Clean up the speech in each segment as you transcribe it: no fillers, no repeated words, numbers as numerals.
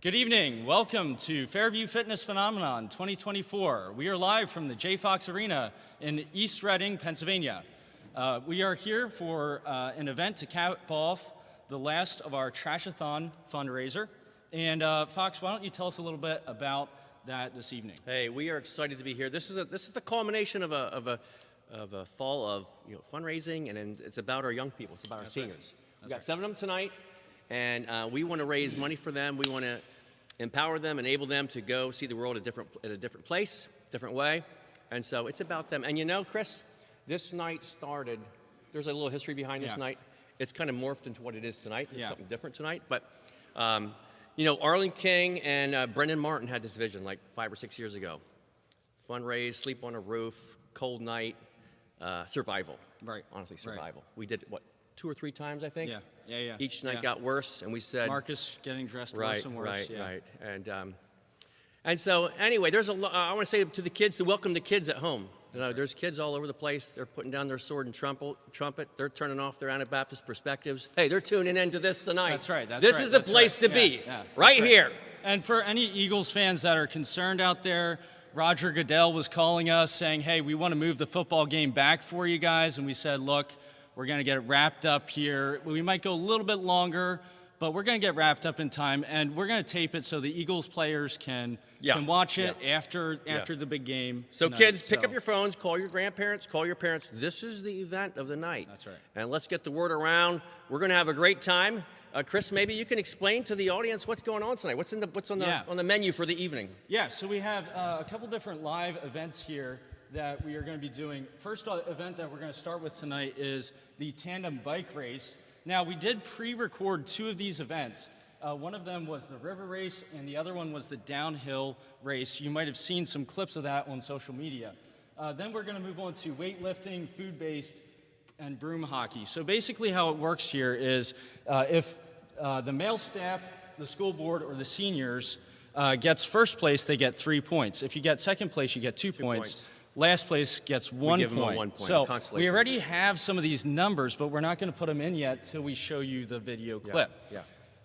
Good evening. Welcome to Fairview Fitness Phenomenon 2024. We are live from the J. Fox Arena in East Reading, Pennsylvania. We are here for an event to cap off the last of our Trashathon fundraiser. And Fox, why don't you tell us a little bit about that this evening? Hey, we are excited to be here. This is the culmination of a fall of fundraising, and it's about our young people. It's about our seniors. We've got 7 of them tonight. And we want to raise money for them. We want to empower them, enable them to go see the world at a different place, different way. And so it's about them. And you know, Chris, this night started, there's a little history behind this night. It's kind of morphed into what it is tonight. It's something different tonight. But, Arlen King and Brendan Martin had this vision like 5 or 6 years ago. Fundraise, sleep on a roof, cold night, survival. Right. Honestly, survival. We did, what, 2 or 3 times, I think? Yeah. Each night got worse, and we said... Marcus getting dressed worse and worse. Right. And so, anyway, there's I want to say to the kids, to welcome the kids at home. There's kids all over the place. They're putting down their sword and trumpet. They're turning off their Anabaptist perspectives. Hey, they're tuning into this tonight. That's right. This is the place to be, right here. And for any Eagles fans that are concerned out there, Roger Goodell was calling us saying, hey, we want to move the football game back for you guys. And we said, look, we're going to get it wrapped up here. We might go a little bit longer, but we're going to get wrapped up in time, and we're going to tape it so the Eagles players can watch it after the big game. So tonight. Kids, pick up your phones, call your grandparents, call your parents. This is the event of the night. That's right. And let's get the word around. We're going to have a great time. Chris, maybe you can explain to the audience what's going on tonight. What's on the menu for the evening? Yeah, so we have a couple different live events here that we are going to be doing. First event that we're going to start with tonight is the Tandem bike race. Now, we did pre-record 2 of these events. One of them was the river race, and the other one was the downhill race. You might have seen some clips of that on social media. Then we're going to move on to weightlifting, food-based, and broom hockey. So basically how it works here is if the male staff, the school board, or the seniors gets first place, they get 3 points. If you get second place, you get 2 points. Last place gets 1 point. Them 1 point. So we already have some of these numbers, but we're not going to put them in yet till we show you the video clip.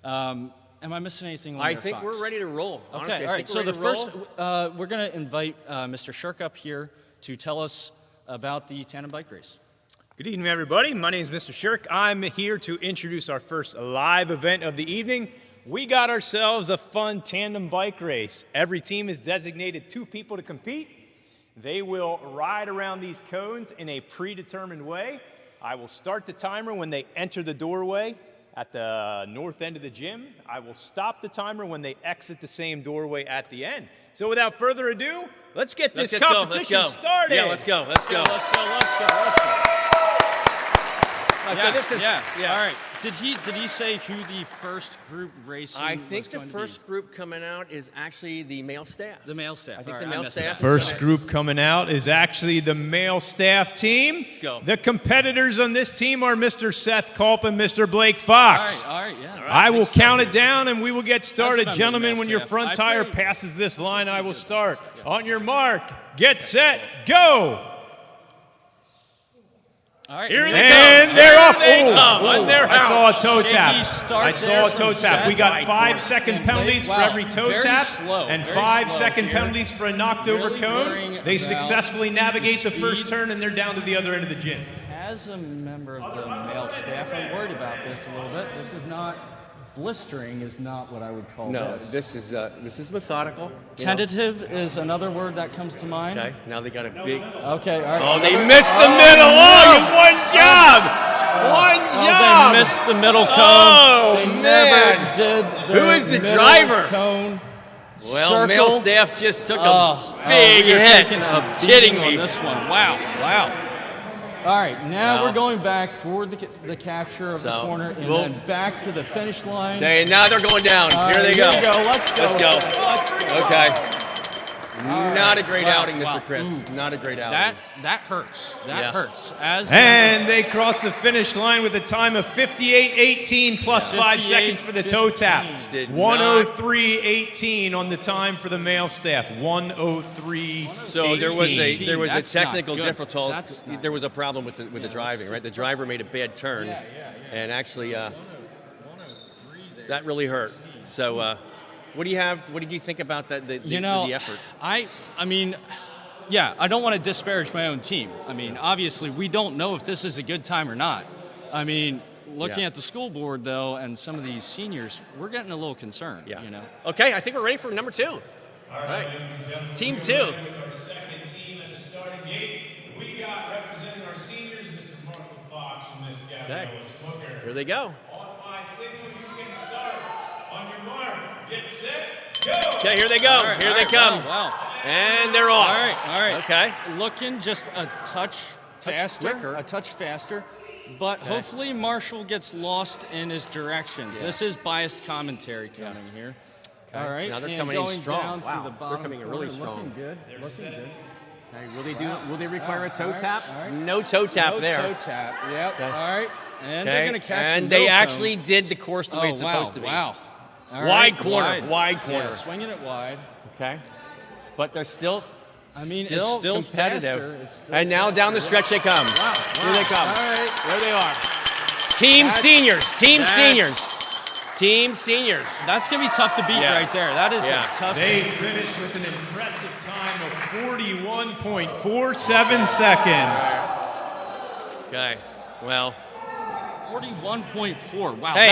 Am I missing anything? I think we're ready to roll. Okay, honestly, all right. So the first, we're going to invite Mr. Shirk up here to tell us about the Tandem bike race. Good evening, everybody. My name is Mr. Shirk. I'm here to introduce our first live event of the evening. We got ourselves a fun tandem bike race. Every team is designated 2 people to compete. They will ride around these cones in a predetermined way. I will start the timer when they enter the doorway at the north end of the gym. I will stop the timer when they exit the same doorway at the end. So without further ado, let's get this competition started. Yeah, let's go. Let's go. All right. Did he say who the first group racing I think the was first group coming out is actually the male staff. The male staff. I think All the right, male staff. First group coming out is actually the male staff team. Let's go. The competitors on this team are Mr. Seth Culp and Mr. Blake Fox. All right, yeah. I will count it down and we will get started. That's Gentlemen, when your front tire passes this line, I will start. On your mark, get set, go! All right, Here they come. They're off. I saw a toe tap. I saw a toe tap. We got 5-second penalties for every toe tap and 5-second penalties for a knocked over cone. They successfully navigate the first turn and they're down to the other end of the gym. As a member of the male staff, I'm worried about this a little bit. This is not blistering. Is not what I would call this. This is methodical. Tentative is another word that comes to mind. Okay, now they got a big. Okay, all right. Oh, they missed the middle. One job. They missed the middle cone. Oh, they man. never did. Who is the driver? Cone. Well, Circle. male staff just took a big hit. Kidding me. On this one. Wow. All right, now we're going back for the capture of the corner and then back to the finish line. Okay, now they're going down. Here they go. Let's go. Okay. Not a great outing, Mr. Chris. Not a great outing. That hurts. That hurts. And they cross the finish line with a time of 58.18 plus 5 seconds for the toe tap. 103.18 on the time for the male staff. 103.18. So there was a technical difficulty. There was a problem with the driving, right? The driver made a bad turn, and actually that really hurt. So What do you have? What did you think about that? The effort. I mean, yeah, I don't want to disparage my own team. I mean, obviously, we don't know if this is a good time or not. I mean, looking at the school board though, and some of these seniors, we're getting a little concerned. Yeah. You know. Okay, I think we're ready for number 2. All right, ladies and gentlemen. Team 2. With our second team at the starting gate, we got representing our seniors, Mr. Marshall Fox and Miss Gabriella Smooker. Here they go. On my signal, you can start. On your mark, get set, go. Okay, here they go. All right, Here all they right, come. Wow. And they're off. All right. Okay. Looking just a touch faster, quicker. a touch faster, but hopefully Marshall gets lost in his directions. Yeah. This is biased commentary coming here. Okay. All right, Now they're and coming in going strong. down Wow. to the They're bottom coming in corner, really strong. Looking good. Looking good. Okay, will they require a toe All right, tap? all right. No toe tap No there. toe tap. Yep. Okay. All right. And Okay. they're going to catch And the they no actually cone. did the course the way it's wow, supposed to be. Wow. All Wide right, corner, wide Yeah, corner. swinging it wide. Okay. But they're still I mean, still it's still competitive. faster. It's still And now down the stretch they come. Wow. Here they come. All right. There they are. Team seniors. Team that's- seniors. Team seniors. That's going to be tough to beat Yeah. right there. That is Yeah. a tough. They finished with an impressive time of 41.47 seconds. Okay. Well, 41.4. Wow. Hey,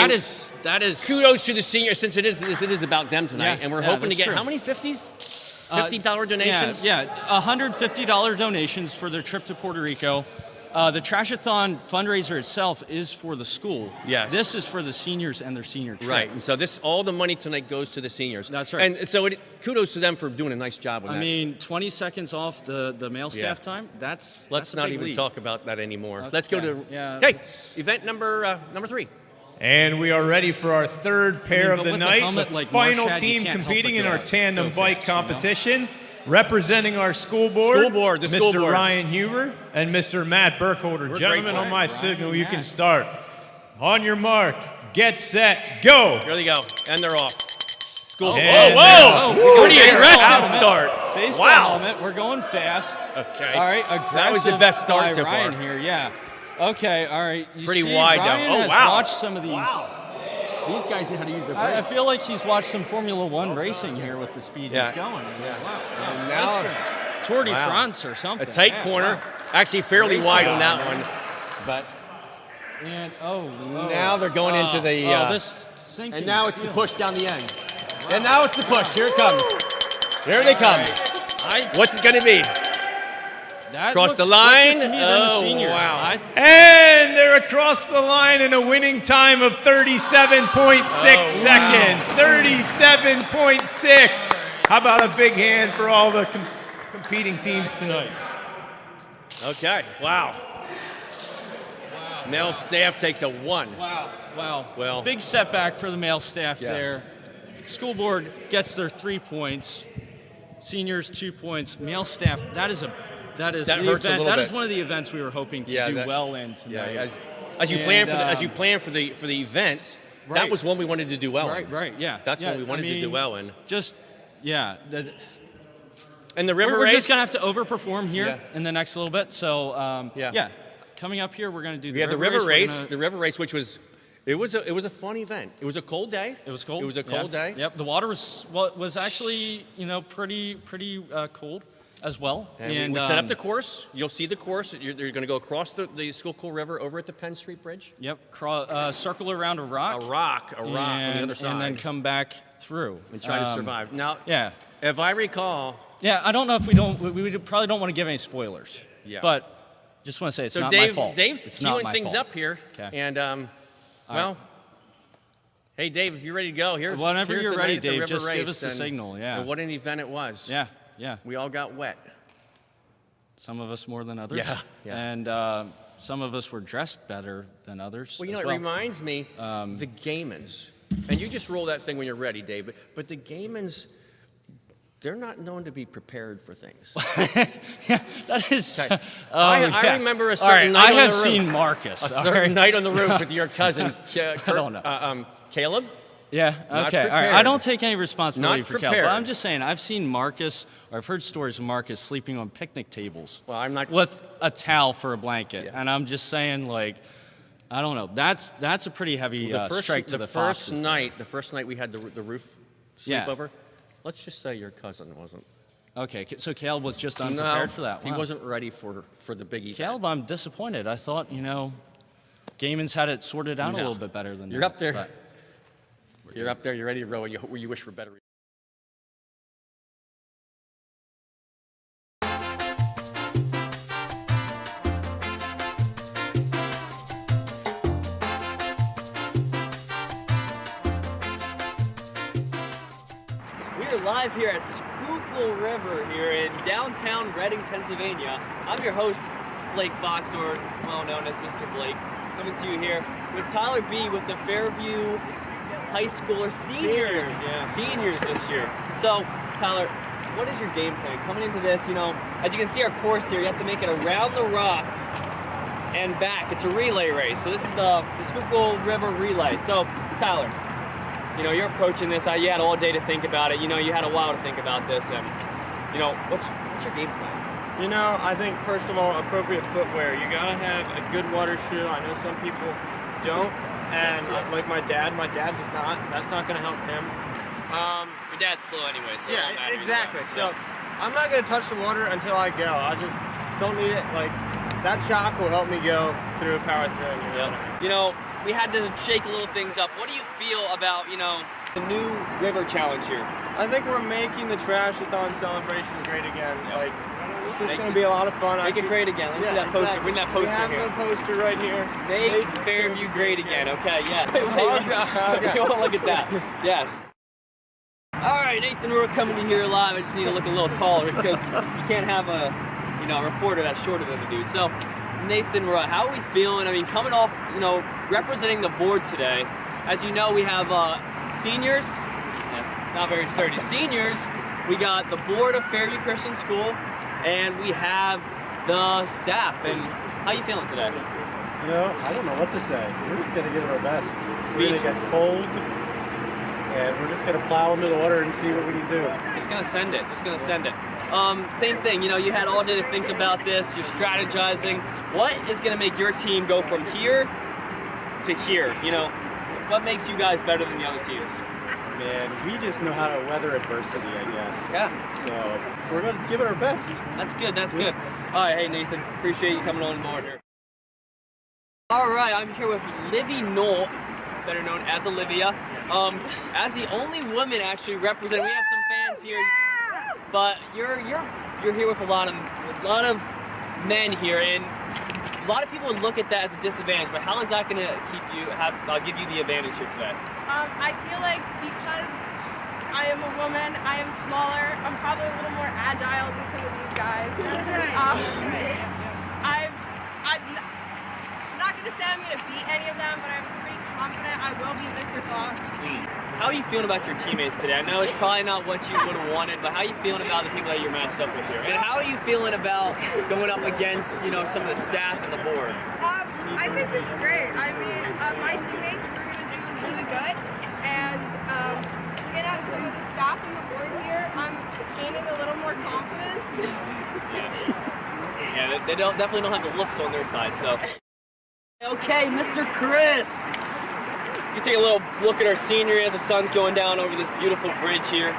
that is kudos to the seniors since it is about them tonight. Yeah, And we're yeah, hoping to that's get true. how many 50s? $50 donations? Yeah, $150 donations for their trip to Puerto Rico. The Trashathon fundraiser itself is for the school. Yes. This is for the seniors and their senior trip. Right, and so all the money tonight goes to the seniors. That's right. And so kudos to them for doing a nice job with that. I mean, 20 seconds off the male staff Yeah. time. That's Let's a not big even lead. talk about that anymore. Okay. Let's go to Yeah, okay, it's- event number 3. And we are ready for our third pair but of the with the night, helmet the like final Marsh had, you team can't help competing but in our go tandem bike fast, you know? competition. Representing our school board, School board, the school Mr. board. Ryan Huber and Mr. Matt Burkholder. We're Gentlemen, grateful. on my Ryan, signal, you can Matt. start. On your mark, get set, go. Here they go, and they're off. School. And Whoa! they're off. Pretty Baseball aggressive helmet. start. Baseball Wow. helmet. We're going fast. Okay. All right, aggressive. That was the best start by so far. Ryan here. Yeah. Okay. All right. You Pretty see, wide, though. Ryan Oh, has wow. watched some of these. Wow. These guys know how to use their I brakes. feel like he's watched some Formula One racing here with the speed Yeah. he's going. Yeah. Wow. And Nice now- one. Tour de Wow. France or something. A tight Yeah, corner, wow. actually fairly Racing. wide on that one, but And now they're going into the. this sinking. And now it's the feeling. push down the end. And now it's the push. Here it comes. Here they come. What's it going to be? That Cross looks the line. quicker to me than the Oh, seniors. wow. And they're across the line in a winning time of 37.6 seconds. 37.6. How about a big hand for all the competing teams tonight? Okay. Wow. Male staff takes a 1. Wow. Well- Big setback for the male staff Yeah. there. School board gets their 3 points. Seniors 2 points. Male staff. That is That the hurts a event. little That bit. is one of the events we were hoping to do well in Yeah. tonight. As you And, plan for the events, that right. was one we wanted to do well. in. Right. Yeah. That's yeah, what we wanted to do well in. Just yeah. And the river We're race. just gonna have to overperform here Yeah. in the next little bit. So Yeah. coming up here, we're gonna do the We had the river river race. We're gonna- The river race, which was it was a fun event. It was a cold day. It was cold. It was a cold day. Yep. The water was actually pretty cold as well. And we set up the course. You'll see the course. You're going to go across the Schuylkill River over at the Penn Street Bridge. Yep. Circle around a rock. A rock on the other side. and then come back through and try to survive. Now, Yeah. if I recall, Yeah. I don't know if we probably don't want to give any spoilers. Yeah. But just want to say it's so not Dave, my fault. Dave's it's not queuing my things fault. up here. Okay. And well, hey Dave, if you're ready to go, here's Whenever here's you're the ready, night at the Dave, river just give race, us the and- signal, yeah. and what an event it was. Yeah. We all got wet. Some of us more than others. Yeah. And some of us were dressed better than others. Well, you know, as it reminds me Um, the Gaymans. And you just roll that thing when you're ready, Dave. But the Gaymans, they're not known to be prepared for things. That is. Okay. I remember a certain All right, night I on have the roof. seen Marcus. A all certain right? night on the roof with your cousin, Caleb. Yeah. Not Okay. All right. prepared. I don't take any responsibility Not for Cal, prepared. but I'm just saying I've seen Marcus, or I've heard stories of Marcus sleeping on picnic tables. Well, I'm not- with a towel for a blanket, Yeah. and I'm just saying, like, I don't know. That's a pretty heavy strike to the first Foxes. night. The first night we had the roof Yeah. sleepover. Let's just say your cousin wasn't. Okay, so Caleb was just unprepared for that. He Wow. wasn't ready for the big event. Caleb, I'm disappointed. I thought, Gaiman's had it sorted out a No. little bit better than You're that, up there. but- You're up there. You're ready to row. You wish for better. We are live here at Schuylkill River here in downtown Reading, Pennsylvania. I'm your host, Blake Fox, or well known as Mr. Blake, coming to you here with Tyler B. with the Fairview High Schooler seniors this year. So, Tyler, what is your game plan coming into this? As you can see our course here, you have to make it around the rock and back. It's a relay race. So this is the Schuylkill River relay. So, Tyler, you're approaching this. You had all day to think about it. You had a while to think about this. And, what's your game plan? I think first of all, appropriate footwear. You gotta have a good water shoe. I know some people don't, and Yes. like my dad does not. That's not gonna help him. Your dad's slow anyway, so it Yeah, won't matter exactly. either. So I'm not gonna touch the water until I go. I just don't need it. Like that shock will help me go through power throwing. We had to shake a little things up. What do you feel about, the new river challenge here? I think we're making the trash-a-thon celebration great again. Like it's just gonna be a lot to Make it great again. Let me see that poster. Bring that poster we have here. the poster right here. Make Fairview great again. Okay, yeah. Okay. You want to look at that? Yes. All right, Nathan, we're coming to here live. I just need to look a little taller because you can't have a reporter that's shorter than the dude. So, Nathan, how are we feeling? I mean, coming off, representing the board today. As you know, we have seniors. That's not very sturdy. Seniors. We got the board of Fairview Christian School, and we have the staff. And how you feeling today? I don't know what to say. We're just going to give it our best. It's going to get cold, and we're just going to plow into the water and see what we can do. Just gonna send it. Same thing. You had all day to think about this. You're strategizing. What is gonna make your team go from here to here? What makes you guys better than the other teams? Man, we just know how to weather adversity, I guess. Yeah. So we're going to give it our best. That's good. All right, hey Nathan, appreciate you coming on board here. All right, I'm here with Livy Knoll, better known as Olivia. As the only woman actually representing, we have some fans here, but you're here with a lot of men here, and a lot of people would look at that as a disadvantage. But how is that going to give you the advantage here today? I feel like because I am a woman, I am smaller. I'm probably a little more agile than some of these guys. That's right. I'm not going to say I'm going to beat any of them, but I'm pretty confident I will beat Mr. Fox. How are you feeling about your teammates today? I know it's probably not what you would have wanted, but how are you feeling about the people that you're matched up with here? And how are you feeling about going up against, some of the staff and the board? I think it's great. I mean, my teammates are going to do really good, and looking at some of the staff and the board here, I'm gaining a little more confidence. Yeah, they definitely don't have the looks on their side, so. Okay, Mr. Chris. You take a little look at our scenery as the sun's going down over this beautiful bridge here.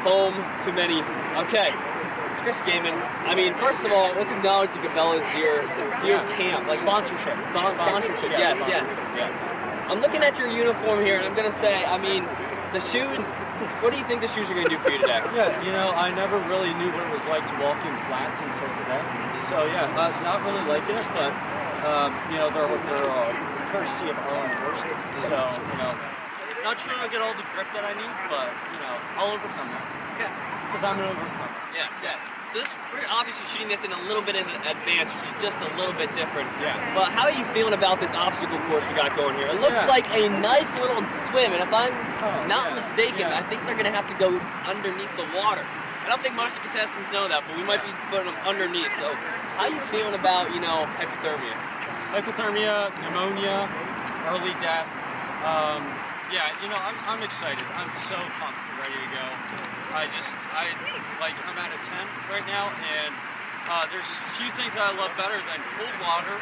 Home to many. Okay, Chris Gaiman. I mean, first of all, let's acknowledge the Cabela's dear camp. Like Sponsorship. Sponsorship, yes. Yeah. I'm looking at your uniform here, and I'm going to say, I mean, the shoes, what do you think the shoes are going to do for you today? Yeah, I never really knew what it was like to walk in flats until today. So yeah, not really liking it, but they're courtesy of our own person. So, not sure I'll get all the grip that I need, but I'll overcome that. Okay. Because I'm an overcomer. Yes. So we're obviously shooting this in a little bit in advance, which is just a little bit different. Yeah. But how are you feeling about this obstacle course we got going here? It looks like a nice little swim, and if I'm not mistaken, I think they're going to have to go underneath the water. I don't think most of the contestants know that, but we might be putting them underneath. So how are you feeling about, hypothermia? Hypothermia, pneumonia, early death. I'm excited. I'm so pumped and ready to go. I'm at a 10 right now, and there's a few things that I love better than cold water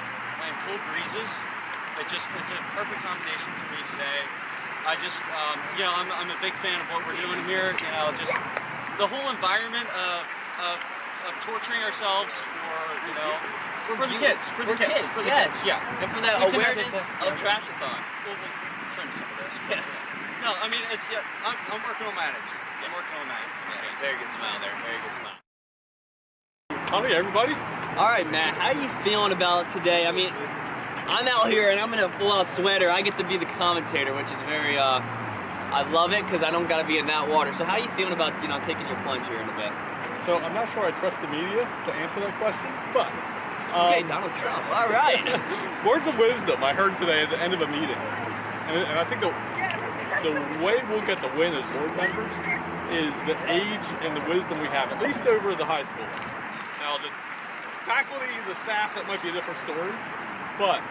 and cold breezes. It's a perfect combination for me today. I just, you know, I'm a big fan of what we're doing here. You know, just the whole environment of torturing ourselves for, you know, For the kids. For the kids. Yes. Yeah. And for that We can awareness have of Trashathon. We'll trim some of this. Yes. No, I mean, yeah, I'm working on my attitude. I'm working on my attitude. Okay, very good smile there. Very good smile. Howdy, everybody. All right, Matt. How are you feeling about today? I mean, I'm out here and I'm in a full-out sweater. I get to be the commentator, which is very. I love it because I don't got to be in that water. So how are you feeling about taking your plunge here in a bit? So I'm not sure I trust the media to answer that question, but Okay, Donald Trump. All right. words of wisdom I heard today at the end of a meeting, and I think the way we'll get the win as board members is the age and the wisdom we have, at least over the high schools. Now, the faculty, the staff, that might be a different story, but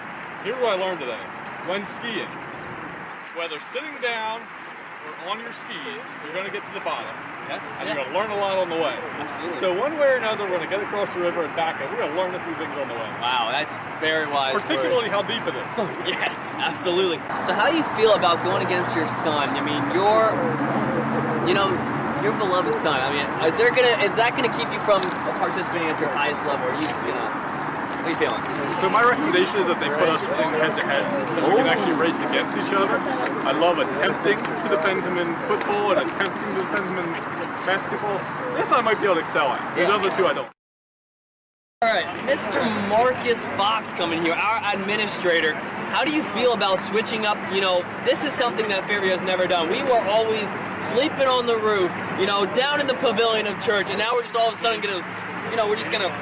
here's what I learned today. When skiing, whether sitting down or on your skis, you're going to get to the bottom. And you're going to learn a lot on the way. Absolutely. So one way or another, we're going to get across the river and back, and we're going to learn a few things on the way. Wow, that's very wise. Particularly words. how deep it is. Yeah, absolutely. So how do you feel about going against your son? I mean, your beloved son. I mean, is that gonna keep you from participating at your highest level? Or are you just gonna? What are you feeling? So my recommendation is that they put us in head-to-head, so we can actually race against each other. I love attempting to defend him in football and attempting to defend him in basketball. This I might be able to excel at. The other two I don't. All right, Mr. Marcus Fox coming here, our administrator. How do you feel about switching up? This is something that Fairview has never done. We were always sleeping on the roof, down in the pavilion of church, and now we're just all of a sudden we're just gonna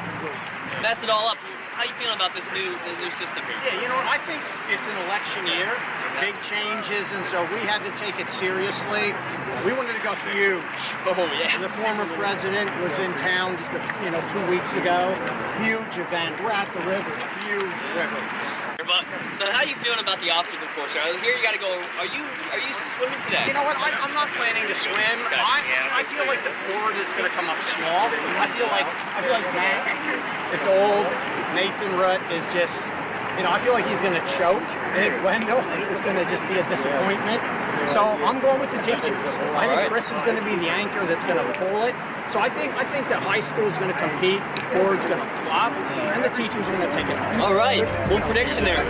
mess it all up. How are you feeling about this new system here? Yeah, I think it's an election year, big changes, and so we had to take it seriously. We wanted to go huge. Oh, yeah. The former president was in town just 2 weeks ago. Huge event. We're at the river. Huge river. So how are you feeling about the obstacle course? Here you got to go. Are you swimming today? You know what? I'm not planning to swim. Okay. I feel like the cord is going to come up small. I feel like Hank is old. Nathan Rutt is just, I feel like he's going to choke. I think Wendell is going to just be a disappointment. So I'm going with the teachers. I think Chris is going to be the anchor that's going to pull it. So I think that high school is going to compete, board's going to flop, and the teachers are going to take it home. All right, one prediction there.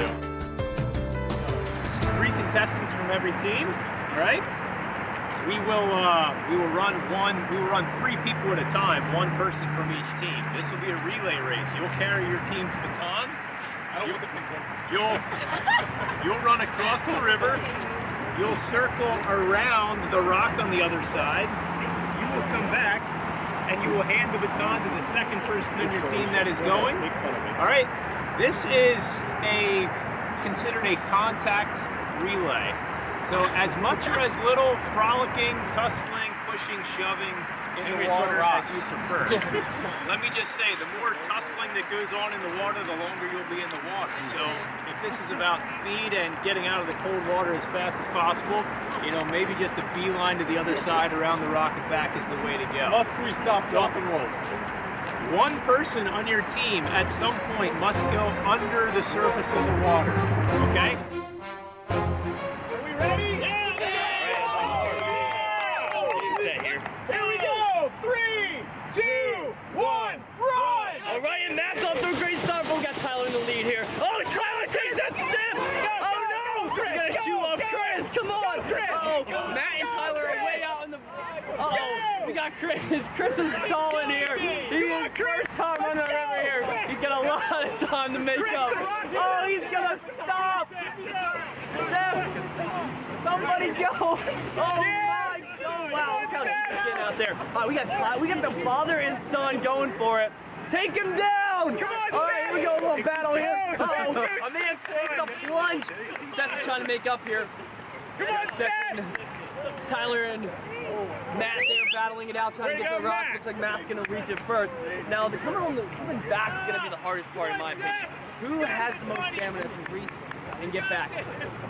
3 contestants from every team. All right. We will run 3 people at a time, 1 person from each team. This will be a relay race. You'll carry your team's baton. You'll run across the river. You'll circle around the rock on the other side. You will come back and you will hand the baton to the second person in your team that is going. All right. This is considered a contact relay. So as much or as little frolicking, tussling, pushing, shoving in the water as you prefer. Let me just say, the more tussling that goes on in the water, the longer you'll be in the water. So if this is about speed and getting out of the cold water as fast as possible, maybe just a beeline to the other side around the rock and back is the way to go. Must we stop, drop, and roll? 1 person on your team at some point must go under the surface of the water, okay? Ready? Yeah! Here we go! 3, 2, 1, run! All right, and Matt's off to a great start, but we got Tyler in the lead here. Oh, Tyler takes that dip! Oh no! Chris, gotta shoot off Chris! Come on! Uh-oh, Matt and Tyler are way out in the. Uh-oh, we got Chris. Chris is stalling here. He is first time on the river here. He's got a lot of time to make up. Oh, he's gonna stop! Somebody go! Oh my God! Oh wow! Look how he's getting out there. We got the father and son going for it. Take him down! Come on, all right, here we go. A little battle here. Uh-oh. A man takes a plunge. Seth's trying to make up here. Come on, Seth! Tyler and Matt there battling it out, trying to get the rocks. Looks like Matt's going to reach it first. Now, coming back is going to be the hardest part, in my opinion. Who has the most stamina to reach and get back?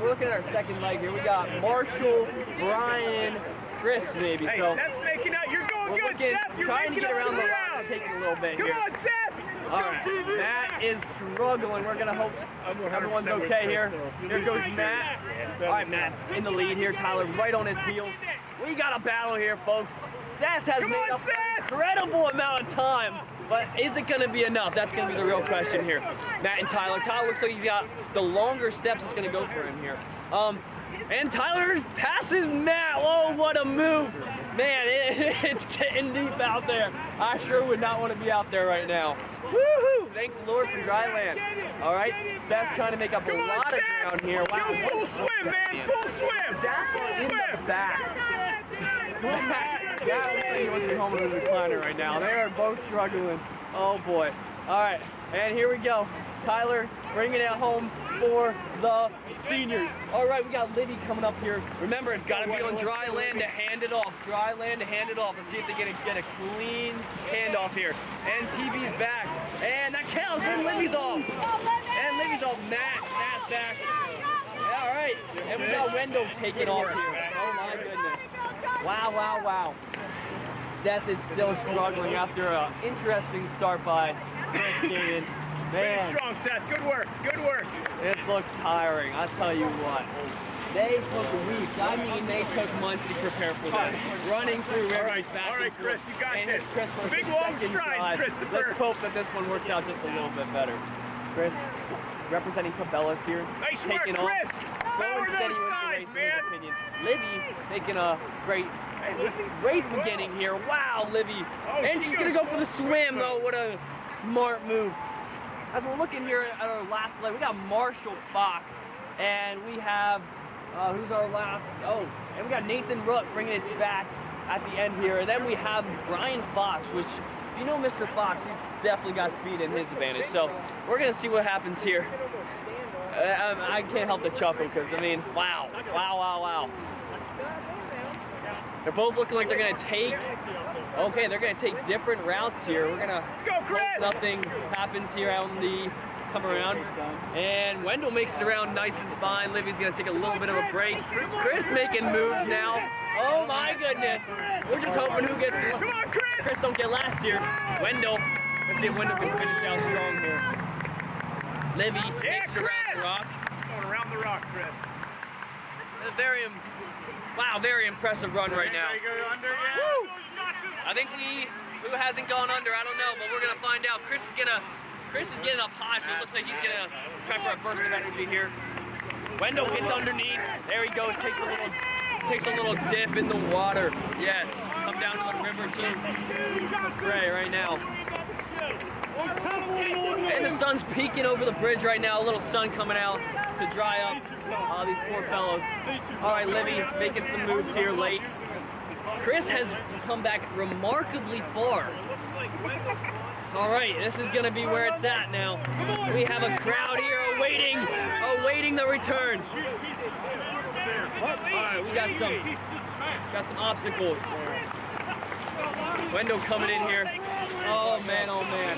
We're looking at our second leg here. We got Marshall, Brian, Chris, maybe. Hey, so Seth's making out. You're going we're good, looking, Seth. You're trying to making get out around the through rock and round. take it a little bit Come here. on, Seth. All right, Matt is struggling. We're gonna hope everyone's okay here. Here goes Matt. All right, Matt's in the lead here. Tyler right on his heels. We got a battle here, folks. Seth has made up an incredible amount of time, but is it gonna be enough? That's gonna be the real question here. Matt and Tyler. Tyler looks like he's got the longer steps. It's gonna go for him here. And Tyler passes Matt. Whoa, what a move. Man, it's getting deep out there. I sure would not want to be out there right now. Woohoo! Thank the Lord for dry land. All right, Seth's trying to make up a lot of ground here. Wow, full swim, man, full swim. That's in the back. That looks like he wants to be home in the recliner right now. They are both struggling. Oh boy. All right, and here we go. Tyler bringing it home for the seniors. All right, we got Liddy coming up here. Remember, it's got to be on dry land to hand it off. Dry land to hand it off. Let's see if they get a clean handoff here. And TB's back. And that counts. And Libby's off. And Libby's off. Matt's back. All right. And we got Wendell taking off here. Oh, my goodness. Wow, wow, wow. Seth is still struggling after an interesting start by Chris Gannon. Man, Strong, Seth. Good work. Good work. this looks tiring. I'll tell you what. They took weeks. I mean, they took months to prepare for this. Running through rivers back all right, and forth. Chris, you got And this. Chris was Big the long second strides, guy. Christopher. Let's hope that this one works out just a little bit better. Chris, representing Cabela's here. Nice work, taking Chris. Slow Power and steady those with the thighs, race, in man. his opinion. Livy making a great beginning here. Wow, Livy. And she's going to go for the swim. Oh, what a smart move. As we're looking here at our last leg, we got Marshall Fox, and we have, who's our last? Oh, and we got Nathan Rook bringing it back at the end here. And then we have Brian Fox, which, if you know Mr. Fox, he's definitely got speed in his advantage. So we're going to see what happens here. I can't help but chuckle because, I mean, wow, wow, wow, wow. They're both looking like they're going to take, okay, they're going to take different routes here. We're going to hope nothing happens here on the come around. And Wendell makes it around nice and fine. Livy's going to take a little bit of a break. Chris making moves now. Oh my goodness. We're just hoping who gets, come on, Chris don't get last here. Wendell, let's see if Wendell can finish out strong here. Livy takes it around the rock. Going around the rock, Chris. Very impressive run right now. Woo! I think who hasn't gone under, I don't know, but we're gonna find out. Chris is getting up high, so it looks like he's gonna try for a burst of energy here. Wendell gets underneath. There he goes, takes a little dip in the water. Yes, come down to the river to Gray right now. And the sun's peeking over the bridge right now. A little sun coming out to dry up these poor fellows. All right, Livy making some moves here late. Chris has come back remarkably far. All right, this is gonna be where it's at now. We have a crowd here awaiting the return. All right, we got some obstacles. Wendell coming in here. Oh man, oh man.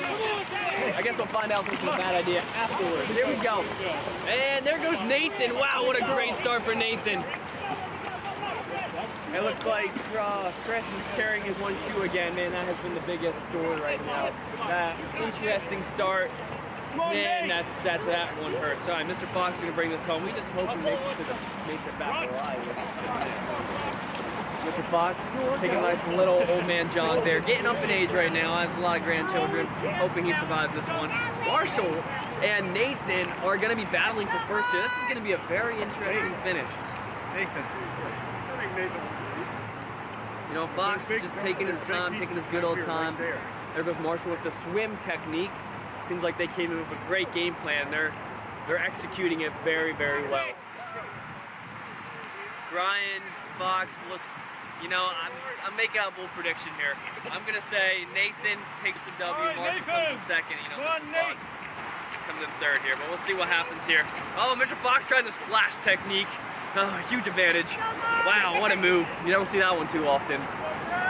I guess we'll find out if this is a bad idea afterwards. Here we go. And there goes Nathan. Wow, what a great start for Nathan. It looks like Chris is carrying his one shoe again. Man, that has been the biggest story right now. That interesting start. Man, that one hurts. All right, Mr. Fox is going to bring this home. We just hope he makes it back alive. Mr. Fox taking a nice little old man jog there. Getting up in age right now. Has a lot of grandchildren. Hoping he survives this one. Marshall and Nathan are going to be battling for first here. This is going to be a very interesting finish. Nathan. You know, Fox is just taking his time, taking his good old time. There goes Marshall with the swim technique. Seems like they came in with a great game plan. They're executing it very, very well. Brian Fox looks, you know, I'm making out a bold prediction here. I'm gonna say Nathan takes the W, Marshall comes in second. You know, Mr. Fox comes in third here, but we'll see what happens here. Oh, Mr. Fox trying the splash technique. Oh, huge advantage. Wow, what a move. You don't see that one too often.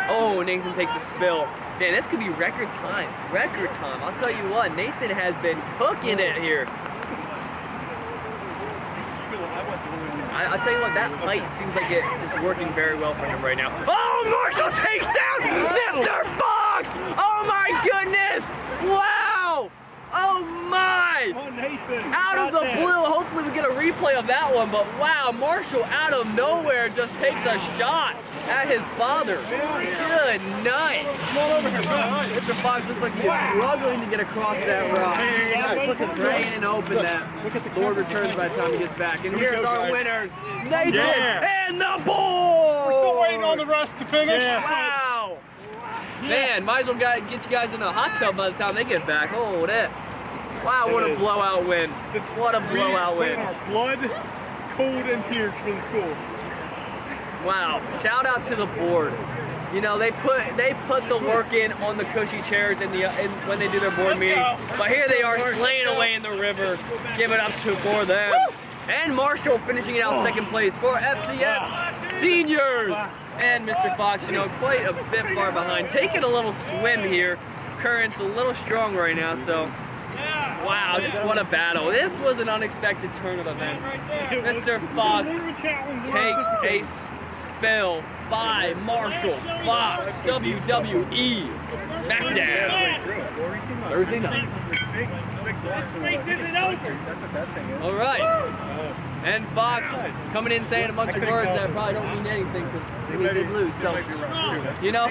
Oh, Nathan takes a spill. Man, this could be record time. Record time. I'll tell you what, Nathan has been cooking it here. I'll tell you what, that height seems like it's just working very well for him right now. Oh, Marshall takes down Mr. Fox! Oh my goodness! Wow! replay of that one, but wow, Marshall out of nowhere just takes a shot at his father. Good night. Come on over here, Mr. Fox looks like he's struggling to get across that rock. Look at drain and open that. Lord returns by the time he gets back. And here's our winners, Nathan and the board. We're still waiting on the rest to finish. Wow. Man, might as well get you guys in a hot tub by the time they get back. Oh, that. Wow, what a blowout win. What a blowout win. Our blood, cold, and tears for the school. Wow, shout out to the board. You know, they put the work in on the cushy chairs when they do their board meeting. But here they are slaying away in the river. Give it up for them. And Marshall finishing it out second place for FCS Seniors. And Mr. Fox, you know, quite a bit far behind. Taking a little swim here. Current's a little strong right now, so wow, just what a battle. This was an unexpected turn of events. Mr. Fox takes a spill by Marshall Fox, WWE SmackDown. Thursday night. This race isn't over. All right. And Fox coming in saying a bunch of words that probably don't mean anything because we did lose. So, you know,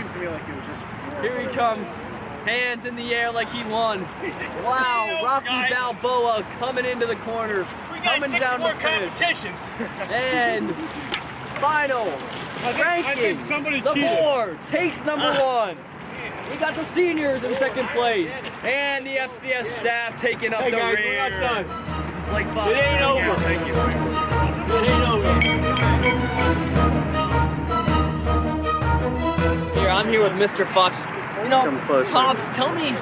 here he comes. Hands in the air like he won. Wow, Rocky Balboa coming into the corner, coming down the finish. And final ranking, the board takes number one. We got the seniors in second place, and the FCS staff taking up the rear. We're not done. Like It ain't over. Thank you. It ain't over. Here, I'm here with Mr. Fox. You know, Pops, tell me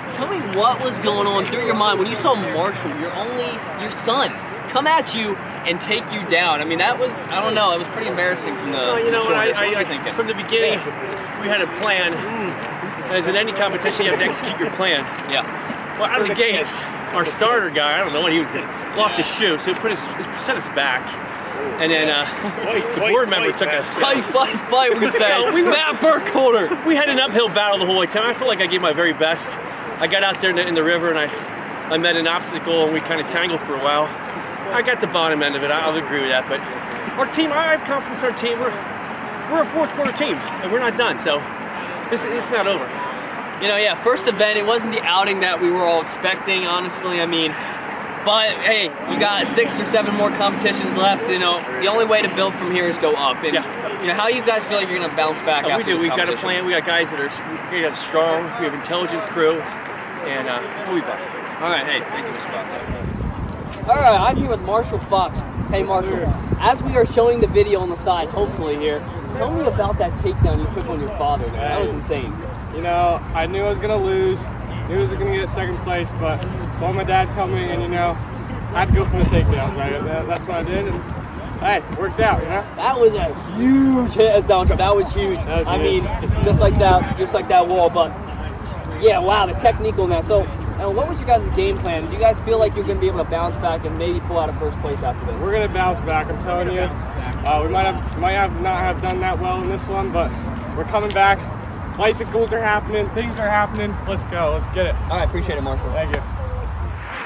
what was going on through your mind when you saw Marshall, your son, come at you and take you down. I mean, that was, I don't know, it was pretty embarrassing from the. Well, you know, thinking? from the beginning, we had a plan. As in any competition, you have to execute your plan. Yeah. Well, out of the gates, our starter guy, I don't know what he was doing, lost his shoe, so it set us back. And then the board member took a Fight, we're gonna say. Matt Burkholder. We had an uphill battle the whole way time. I feel like I gave my very best. I got out there in the river and I met an obstacle and we kind of tangled for a while. I got the bottom end of it, I'll agree with that. But our team, I have confidence in our team. We're a fourth quarter team and we're not done, so it's not over. You know, yeah, first event, it wasn't the outing that we were all expecting, honestly. I mean, but hey, you got 6 or 7 more competitions left. You know, the only way to build from here is go up. And you know, how you guys feel like you're gonna bounce back after we do. this We've got a plan. We got guys that are strong. We have intelligent crew, and we'll be back. All right, hey, thank you, Mr. Fox. All right, I'm here with Marshall Fox. Hey, Marshall, as we are showing the video on the side, hopefully here, tell me about that takedown you took on your father there. That was insane. You know, I knew I was gonna lose. Knew I was gonna get second place, but saw my dad coming, and you know, I had to go for the takedowns. That's what I did, and hey, it worked out. You know. That was a huge hit as down drop. That was huge. I mean, just like that wall. But yeah, wow, the technique on that. So, what was your guys' game plan? Do you guys feel like you're gonna be able to bounce back and maybe pull out a first place after this? We're gonna bounce back. I'm telling you. We might not have done that well in this one, but we're coming back. Bicycles are happening, things are happening. Let's go, let's get it. All right, appreciate it, Marshall. Thank you.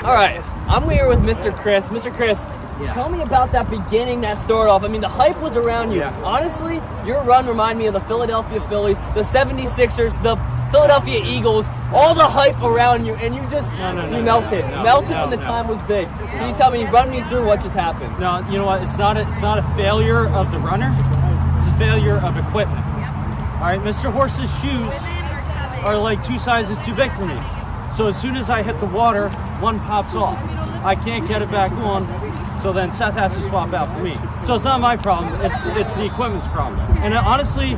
All right, I'm here with Mr. Chris. Mr. Chris, tell me about that beginning, that start off. I mean, the hype was around you. Honestly, your run reminded me of the Philadelphia Phillies, the 76ers, the Philadelphia Eagles, all the hype around you, and you just you melted when the time was big. Can you tell me, run me through what just happened? No, you know what? It's not a failure of the runner. It's a failure of equipment. All right, Mr. Horse's shoes are like 2 sizes too big for me. So as soon as I hit the water, one pops off. I can't get it back on, so then Seth has to swap out for me. So it's not my problem, it's the equipment's problem. And honestly,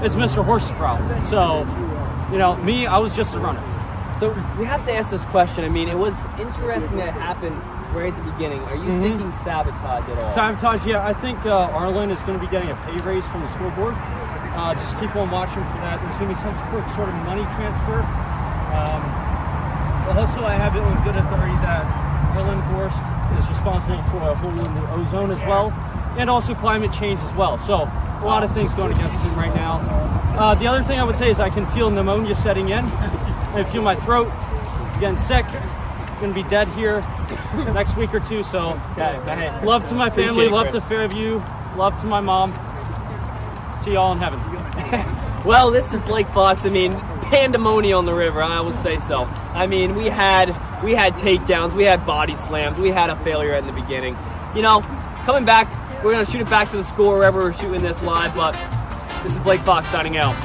it's Mr. Horse's problem. So, you know, me, I was just a runner. So we have to ask this question. I mean, it was interesting that it happened right at the beginning. Are you thinking sabotage at all? Sabotage, yeah. I think Arlen is going to be getting a pay raise from the school board. Just keep on watching for that. There's going to be some sort of money transfer. But also, I have it on good authority that Arlen Gorst is responsible for holding the ozone as well, and also climate change as well. So a lot of things going against him right now. The other thing I would say is I can feel pneumonia setting in. I feel my throat getting sick. Gonna be dead here next week or two. So love to my family, love to Fairview, love to my mom. See y'all in heaven. Well, this is Blake Fox. I mean, pandemonium on the river, I would say so. I mean, we had takedowns, we had body slams, we had a failure in the beginning. You know, coming back, we're going to shoot it back to the score wherever we're shooting this live, but this is Blake Fox signing out.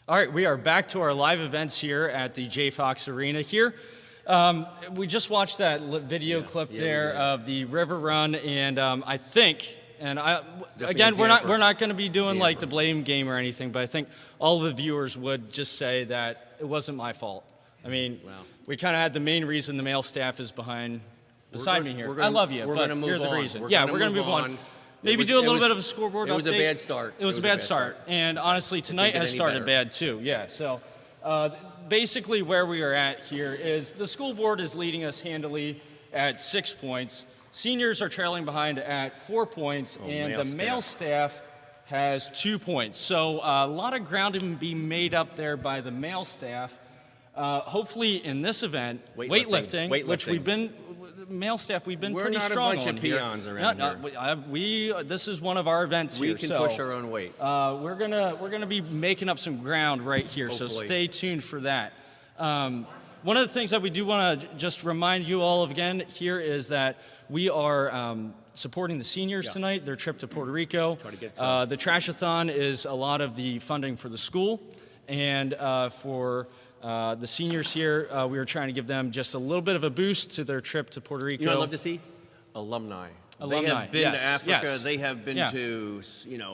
All right, we are back to our live events here at the J. Fox Arena here. We just watched that video clip there of the river run, and I think, and again, we're not going to be doing like the blame game or anything, but I think all the viewers would just say that it wasn't my fault. I mean, we kind of had the main reason the male staff is beside me here. I love you, but you're the reason. We're going to move on. Maybe do a little bit of a scoreboard update. It was a bad start. It was a bad start. And honestly, tonight has started bad too. Yeah, so basically where we are at here is the school board is leading us handily at 6 points. Seniors are trailing behind at 4 points, and the male staff has 2 points. So a lot of ground to be made up there by the male staff. Hopefully in this event, weightlifting, which we've been, male staff, we've been pretty strong on here. We're not a bunch of peons around here. This is one of our events here. We can push our own weight. We're gonna be making up some ground right here, so stay tuned for that. One of the things that we do want to just remind you all of again here is that we are supporting the seniors tonight, their trip to Puerto Rico. The Trash-a-thon is a lot of the funding for the school, and for the seniors here, we were trying to give them just a little bit of a boost to their trip to Puerto Rico. You know what I'd love to see? Alumni. They have been to Africa. They have been to,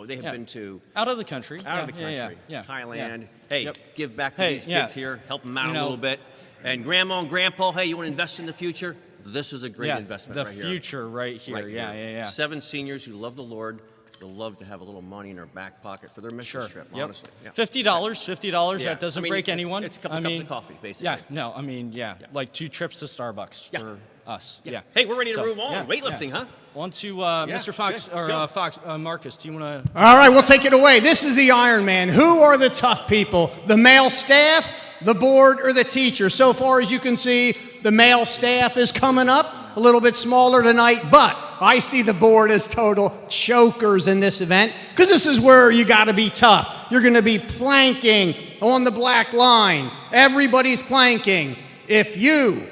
they have been to... Out of the country. Out of the country. Thailand. Hey, give back to these kids here. Help them out a little bit. And grandma and grandpa, hey, you want to invest in the future? This is a great investment right here. The future right here. 7 seniors who love the Lord. They'll love to have a little money in their back pocket for their mission trip, honestly. $50, that doesn't break anyone. It's a couple cups of coffee, basically. Like 2 trips to Starbucks for us. Hey, we're ready to move on. Weightlifting, huh? On to Mr. Fox, or Marcus, do you want to? All right, we'll take it away. This is the Ironman. Who are the tough people? The male staff, the board, or the teacher? So far as you can see, the male staff is coming up, a little bit smaller tonight, but I see the board as total chokers in this event, because this is where you got to be tough. You're going to be planking on the black line. Everybody's planking. If you,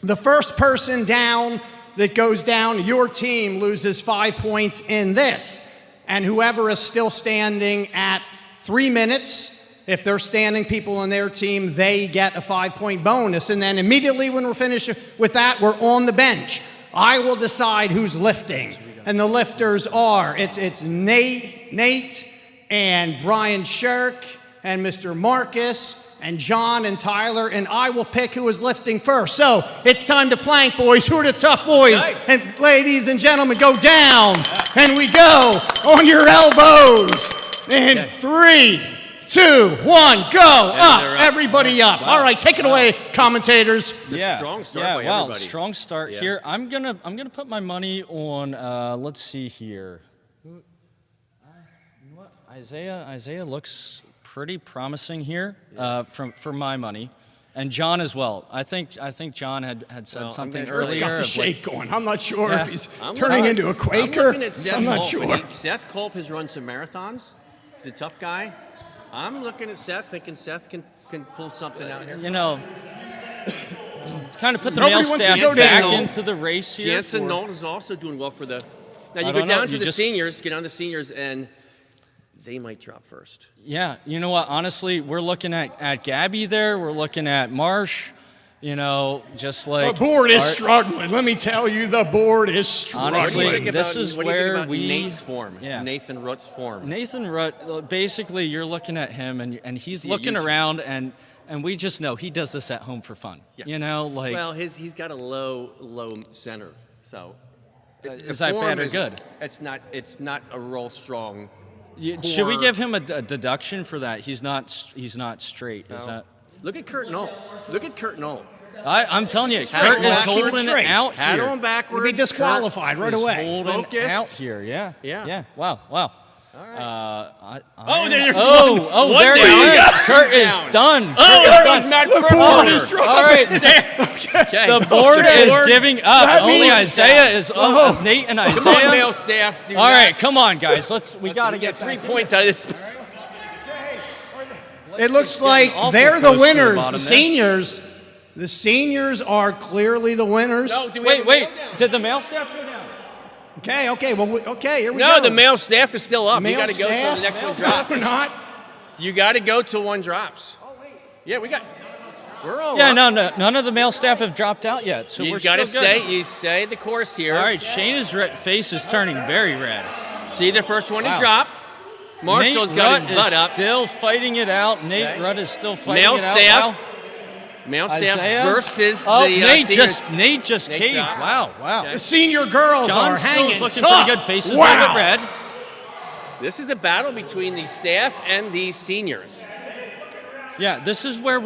the first person down that goes down, your team loses 5 points in this. And whoever is still standing at 3 minutes, if they're standing people on their team, they get a 5-point bonus. And then immediately when we're finished with that, we're on the bench. I will decide who's lifting. And the lifters are, it's Nate and Brian Shirk and Mr. Marcus and John and Tyler, and I will pick who is lifting first. So it's time to plank, boys. Who are the tough boys? And ladies and gentlemen, go down. And we go on your elbows. In 3, 2, 1, go up. Everybody up. All right, take it away, commentators. Strong start by everybody. Strong start here. I'm gonna put my money on. Let's see here. You know what? Isaiah looks pretty promising here for my money, and John as well. I think John had said something earlier. It's got the shake going. I'm not sure if he's turning into a Quaker. I'm not sure. Seth Culp has run some marathons. He's a tough guy. I'm looking at Seth, thinking Seth can pull something out here. You know, kind of put the male staff back into the race here. Jansen Nolt is also doing well for the... Now you go down to the seniors, and they might drop first. Yeah, you know what? Honestly, we're looking at Gabby there. We're looking at Marsh. You know, just like... The board is struggling. Let me tell you, the board is struggling. Honestly, this is where we... Nate's form, Nathan Rutt's form. Nathan Rutt, basically, you're looking at him, and he's looking around, and we just know he does this at home for fun. Yeah. You know, like... Well, he's got a low center, so... Is that bad or good? It's not a real strong... Should we give him a deduction for that? He's not straight. Is that... Look at Kurt Nolt. I'm telling you, Paddle Kurt is backwards holding straight. it out Paddle here. him backwards. You'll be disqualified right He's away. holding Focused. out here. Yeah. Yeah. Yeah. Wow. Wow. Oh, there's Oh, one there he down. is. Kurt is Down. done. Oh, Kurt is there done. goes Matt All right. Okay. The board is giving up. That Only means- Isaiah is up. Nate and Come on, Isaiah. male staff. Do All right, come on, guys. We got to get get 3 back. points out of this. It looks getting like awful they're the close to the winners. bottom The there. seniors. The seniors are clearly the winners. No, do we have Wait. a male down? Did the male staff go down? Okay. Well, okay. Here we No, go. the male staff is still up. Male You got to go till staff, the next one male drops. staff or not? You got to go till one drops. Oh wait. Yeah, we're all Yeah, up. no, none of the male staff have dropped out yet, so You we're got to still good. stay. You stay the course here. All right, Shayna's face is turning very red. See the first one Wow. to drop. Marshall's Nate got Rutt his butt is up. still fighting it out. Nate Okay. Rutt is still fighting Male it out. staff. Wow. Male staff Isaiah versus Oh, the Nate seniors. Nate just Nate caved. dropped. Wow. Okay. The senior girls John are still hanging is looking tough. pretty good. Faces a wow. little bit red. This is the battle between the staff and the seniors. Yeah, this is where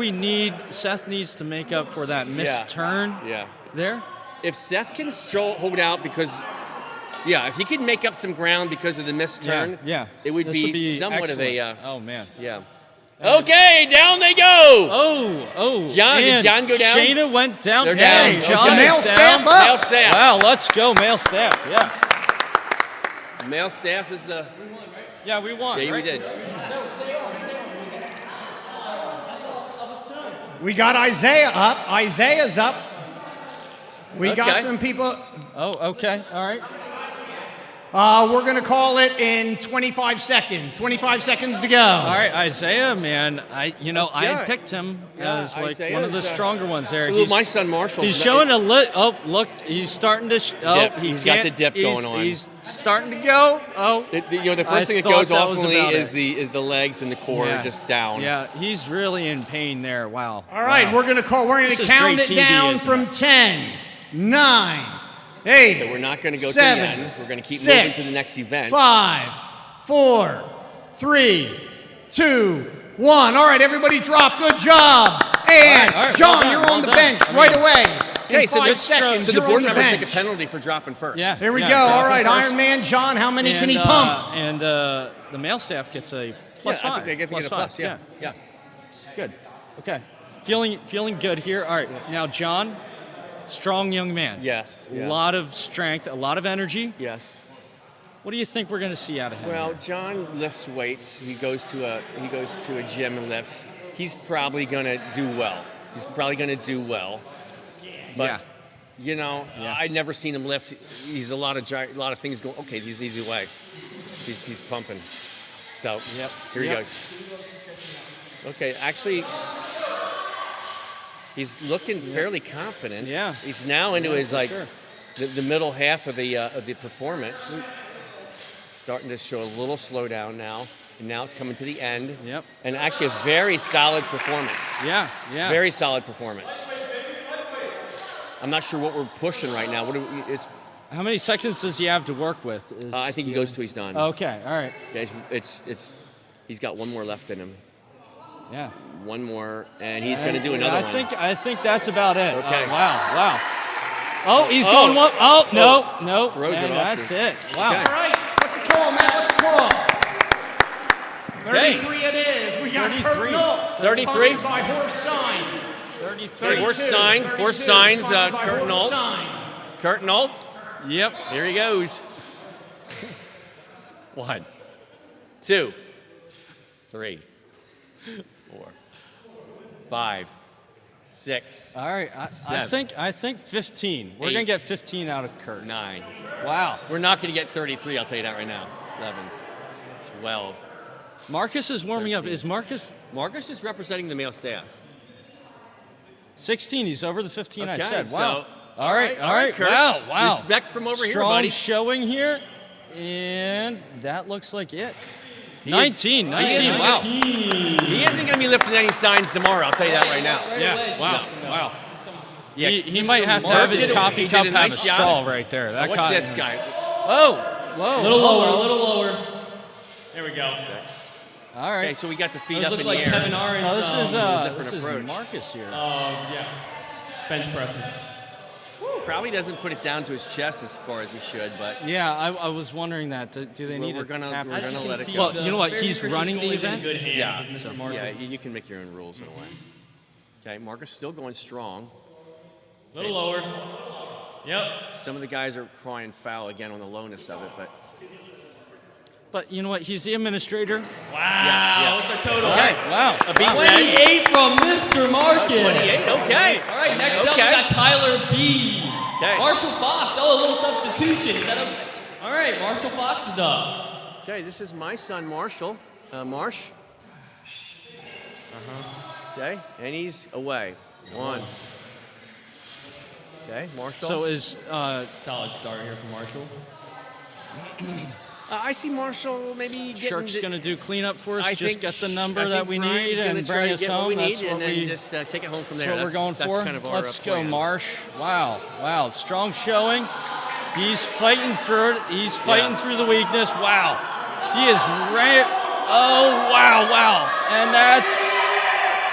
Seth needs to make up for that missed turn Yeah. there. If Seth can hold out because, if he can make up some ground because of the missed turn, Yeah. it would This be somewhat excellent. of a, oh man. yeah. Okay, down they go. Oh. John, did and John go down? Shayna went down. They're Hey, down. John the male is staff down. up. Male staff. Wow, let's go, male staff. Yeah. Male staff is the. Yeah, we won. Yeah, we right? did. We got Isaiah up. Isaiah's up. We got Okay. some people. Oh, okay. All right. We're going to call it in 25 seconds. 25 seconds to go. All right, Isaiah, man. I Yeah. picked him Yeah, as like one of the Isaiah's, stronger ones there. Ooh, my son Marshall. He's showing a Oh, look, he's starting to. Dip. He's got the dip going on. He's starting to go. Oh. the first thing that thought goes that off was ultimately about is it. the legs and the core Yeah. just down. Yeah, he's really in pain there. Wow. All right, Wow. we're going to This is count great it TV, down isn't from it? 10, 9, 8. So we're not going to go 7, to the end. We're going to keep 6, moving to the next event. 5, 4, 3, 2, 1. All right, everybody drop. Good job. And all right, John, well done, you're well on the done. bench I mean- right away. Okay, In so 5 the seconds, so the you're board on the members take a bench. penalty for dropping first. Yeah. Here we yeah, go. drop All it right, first. Iron Man John, how many can he And, pump? And the male staff gets a plus I 5. think they get plus a 5. plus. Yeah. Good. Okay. Feeling good here. All right. Now, John, strong young man. Yes. A lot of strength, a lot of energy. Yes. What do you think we're going to see out of him? Well, John lifts weights. He goes to a gym and lifts. He's probably going to do well. But I'd never seen him lift. He's a lot of things going. Okay, he's easy way. He's pumping. So here he goes. Okay, actually, he's looking fairly confident. Yeah. He's now into his sure. the middle half of the performance. Starting to show a little slowdown now, and now it's coming to the end. Yep. And actually a very solid performance. Yeah. Very solid performance. I'm not sure what we're pushing right now. How many seconds does he have to work with? I think he goes till he's done. Okay. All right. Guys, he's got one more left in him. Yeah. One more, and he's going to do another one. I think that's about it. Okay. Wow. Oh, he's going one. Oh, no. Throws it And off that's the- it. Wow. Okay. All right, what's the call, Matt? What's the call? Okay. 33 it is. We got 33. Kurt Knoll. 33. Sponsored by Horse Sign. 33. Horse 32, sign. 32, Horse signs. sponsored by Kurt Horse Knoll. Sign. Kurt Knoll. Yep. Here he goes. 1, 2, 3, 4, 5, 6, All right. I think 15. We're 8, gonna get 15 out of Kurt. 9. Wow. We're not going to get 33, I'll tell you that right now. 11, 12. Marcus is warming up. 13. Is Marcus Marcus is representing the male staff. 16? He's over the 15. I Okay, said. Wow. so- all right. Kurt. Wow. Respect from over here, Strong buddy. showing here, and that looks like it. He 19. Wow. He isn't going to be lifting any signs tomorrow, I'll tell you that right now. Yeah. Wow. Wow. Yeah, He might have to Mark have his did a- coffee he did cup a have nice a job. straw right there. That What's cotton this is- guy? Oh. Whoa. A little lower. There we go. All right. Okay, so we got the feet Those up look in like the air. Kevin Aaron's. Oh, this is different this is approach. Marcus here. Yeah. bench presses. Probably doesn't put it down to his chest as far as he should, but Yeah, I was wondering that. Do they need we're to gonna tap? we're gonna let it go. Well, you know what? Fairview He's Christian running the School is in event. good hands Yeah, with Mr. so, Marcus. yeah, you can make your own rules in a way. Okay, Marcus still going strong. A little lower. Yep. Some of the guys are crying foul again on the lowness of it, but You know what? He's the administrator. Wow. yeah. What's our total? okay. Wow. A beat leg. 28 from Mr. Marcus. 28. Okay. All right, next up we Okay. got Tyler B. Okay. Marshall Fox. Oh, a little substitution. Is that okay? All right, Marshall Fox is up. Okay, this is my son Marshall. Marsh. Okay, and he's away. One. Okay, Marshall. So is Solid start here from Marshall. I see Marshall maybe getting. Shark's going to do cleanup for us? I just think get the I number think that we Brian's need gonna and try bring to us get home. what we That's need, what and then we. just take it home from there. That's what we're going that's for. Kind of our, Let's go, plan. Marsh. Wow, wow, strong showing. He's fighting through it. He's fighting through the weakness. Wow, he is right. Oh, wow, wow, and that's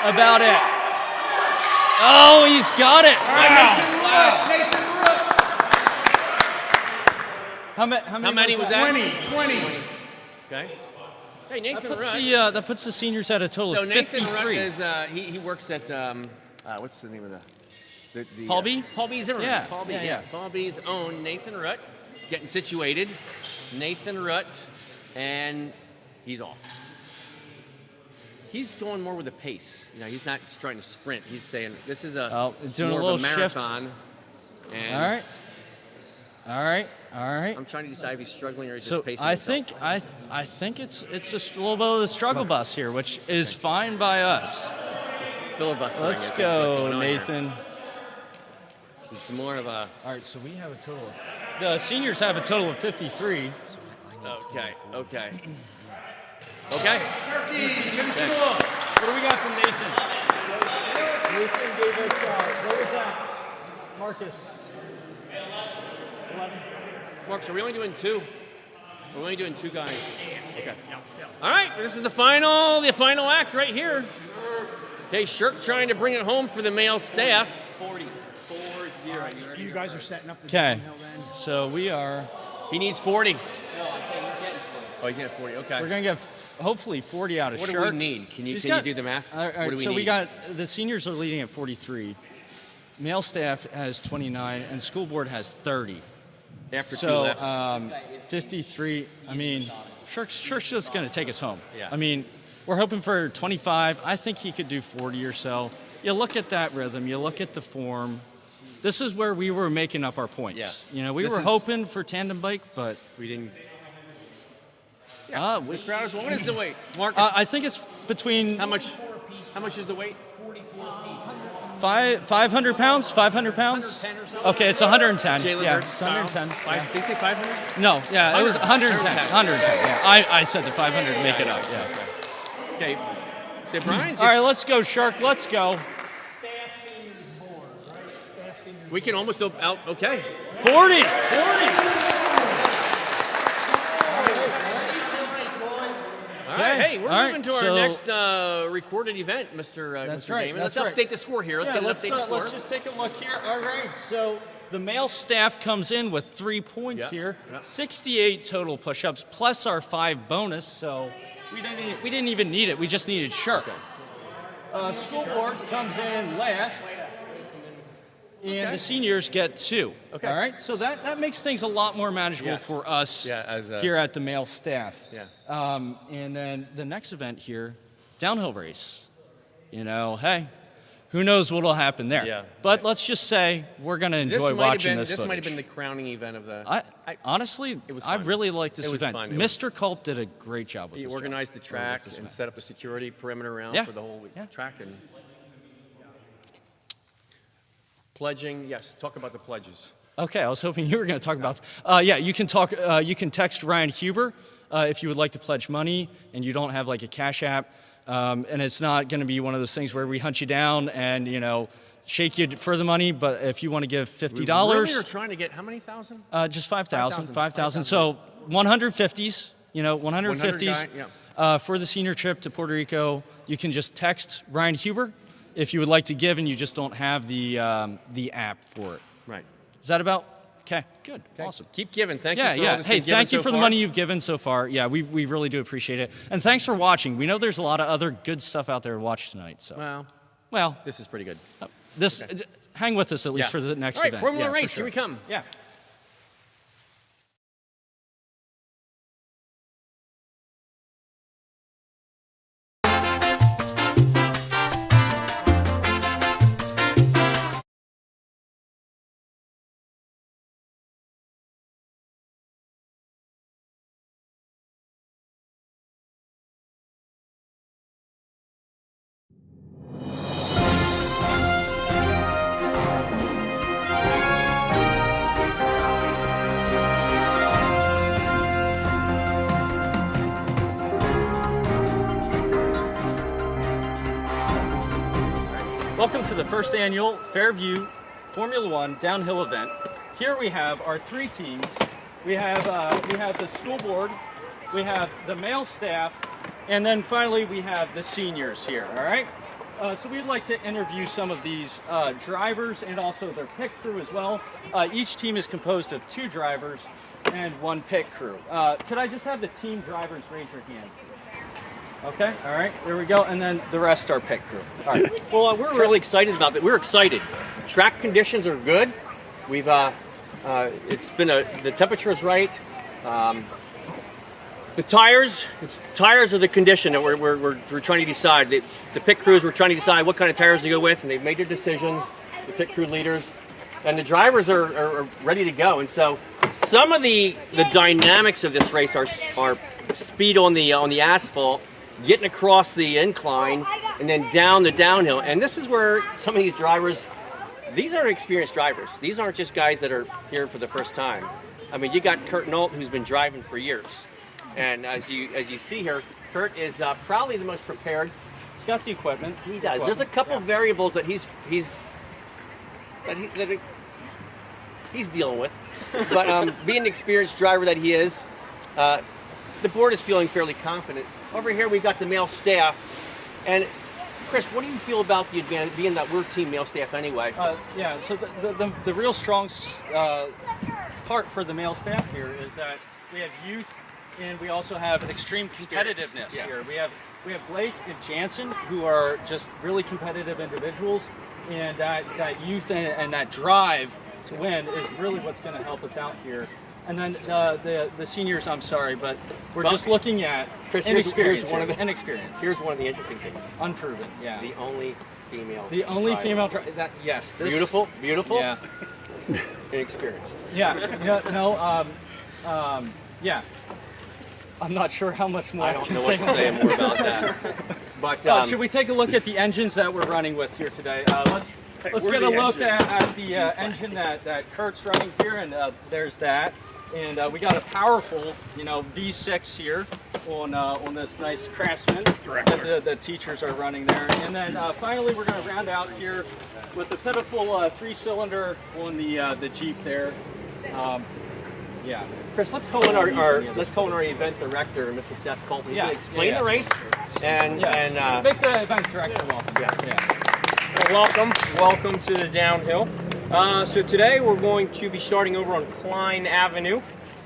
about it. Oh, he's got it. Wow. How many was that? 20. Okay. Hey, Nathan Rutt. That puts the seniors at a total So of Nathan 53. Rutt is he works at what's the name of the Paul B? Paul B's Zimmerman. Yeah, Paul B. yeah, yeah. Paul B's own Nathan Rutt, getting situated. Nathan Rutt, and he's off. He's going more with a pace. You know, he's not trying to sprint. He's saying this is doing more a little of a shift. marathon. And All right. All right. All right. I'm trying to decide if he's struggling or he's So just pacing I himself. think it's a little bit of the struggle bus here, which is fine by us. It's filibustering. Let's What's go, going on here. Nathan. It's more of a. All right, so we have a total of. The seniors have a total of 53. Okay. Okay. Sharky, finish it off. What do we got from Nathan? Nathan gave us, what was that? Marcus. 11. Marks, are we only doing two? We're only doing two guys. Okay. All right, this is the final act right here. Okay, Shirk trying to bring it home for the male staff. 40. 4-0. You guys are setting up the Okay, downhill then. so we are. He needs 40. No, I'm saying he's getting 40. Oh, he's getting 40. Okay. We're gonna get hopefully 40 out of What do Shark. we need? Can you He's can got- you do the math? All right, what do we so need? we got the seniors are leading at 43. Male staff has 29, and school board has 30. after two So lifts. 53. I mean, Shark's just going to take us home. Yeah. I mean, we're hoping for 25. I think he could do 40 or so. You look at that rhythm. You look at the form. This is where we were making up our points. Yeah. You know, we This were is- hoping for tandem bike, but We didn't. uh, The crowd is. What is the weight? Marcus, I think it's between how much is the weight? 500 pounds. 500 pounds. 110 or so? Okay, it's 110. Jalen Yeah, Hurts it's style? 110. Did you say 500? No, yeah, it was 110. 110. Yeah, I said the 500 to make it up. Yeah. Okay. So Brian's All right, just, let's go, Shark. Let's go. we can almost out. Okay. 40. All right. Hey, we're All right, moving to our so- next recorded event, Mr. That's Mr. right, Damon. that's Let's right. update the score here. Let's Yeah, get an update the score. let's just take a look here. All right, so the male staff comes in with 3 points Yeah, here, yeah. 68 total push-ups plus our 5 bonus. So we didn't even need it. We just needed Shark. School board comes in last, and the seniors get 2. Okay. All right, so that makes things a lot more manageable Yes. for us Yeah, as a- here at the male staff. Yeah. And then the next event here, downhill race. You know, hey, who knows what'll happen there? Yeah. But let's just say we're gonna enjoy watching this This footage. might have been the crowning event of the. Honestly, It was I fun. really like this It was event. fun. It was- Mr. Culp did a great job with He this. organized the track this and event. set up a security perimeter around Yeah. for the whole Yeah. track and pledging. Yes, talk about the pledges. Okay, I was hoping you were going to talk about. Yeah, you can talk. You can text Ryan Huber if you would like to pledge money and you don't have like a Cash App, and it's not going to be one of those things where we hunt you down and shake you for the money. But if you want to give $50, We really are trying to get how many thousand? just 5,000. 5,000. So 150s. 150s 100 for the senior trip to Puerto Rico. You can just text Ryan Huber if you would like to give and you just don't have the app for it. Right. Is that about? Okay, good, awesome. Keep giving. Thank you for all Yeah. this Hey, you've given thank you so for the far. money you've given so far. Yeah, we really do appreciate it. And thanks for watching. We know there's a lot of other good stuff out there to watch tonight. So. Well, this is pretty good. Hang with us at least for the next all right, event. Formula Yeah, race, for sure. here we come. Yeah. Welcome to the first annual Fairview Formula One downhill event. Here we have our three teams. We have the school board, we have the male staff, and then finally we have the seniors here. All right. So we'd like to interview some of these drivers and also their pit crew as well. Each team is composed of 2 drivers and 1 pit crew. Could I just have the team drivers raise your hand? Okay, all right, there we go, and then the rest are pit crew. All right. Well, we're really excited about it. We're excited. Track conditions are good. We've it's been the temperature is right. The tires are the condition that we're trying to decide. The pit crews we're trying to decide what kind of tires to go with, and they've made their decisions. The pit crew leaders and the drivers are ready to go. And so some of the dynamics of this race are speed on the asphalt, getting across the incline, and then down the downhill. And this is where some of these drivers, these aren't experienced drivers. These aren't just guys that are here for the first time. I mean, you got Kurt Nolt, who's been driving for years. And as you see here, Kurt is probably the most prepared. He's got the equipment. He does. There's a couple variables that he's dealing with. But being the experienced driver that he is, the board is feeling fairly confident. Over here we've got the male staff. And Chris, what do you feel about the advantage, being that we're team male staff anyway? Yeah, so the real strong part for the male staff here is that we have youth and we also have extreme competitiveness here. We have Blake and Jansen, who are just really competitive individuals, and that youth and that drive to win is really what's going to help us out here. And then the seniors, I'm sorry, but we're just looking at Chris, inexperience. here's one of the inexperience. Here's one of the interesting things. Unproven, yeah. The only female. The only driver. female driver. Yes. This, beautiful. Yeah. Inexperienced. Yeah. Yeah. I'm not sure how much more I don't know what to say more about that. But should we take a look at the engines that we're running with here today? Let's get a look at the engine that Kurt's running here, and there's that. And we got a powerful, V6 here on this nice Craftsman that the teachers are running there. And then finally, we're going to round out here with a pitiful 3-cylinder on the Jeep there. Yeah. Chris, let's call in our event director, Mr. Seth Colton. He's going to explain the race and make the event director welcome. Well, welcome to the downhill. So today we're going to be starting over on Klein Avenue,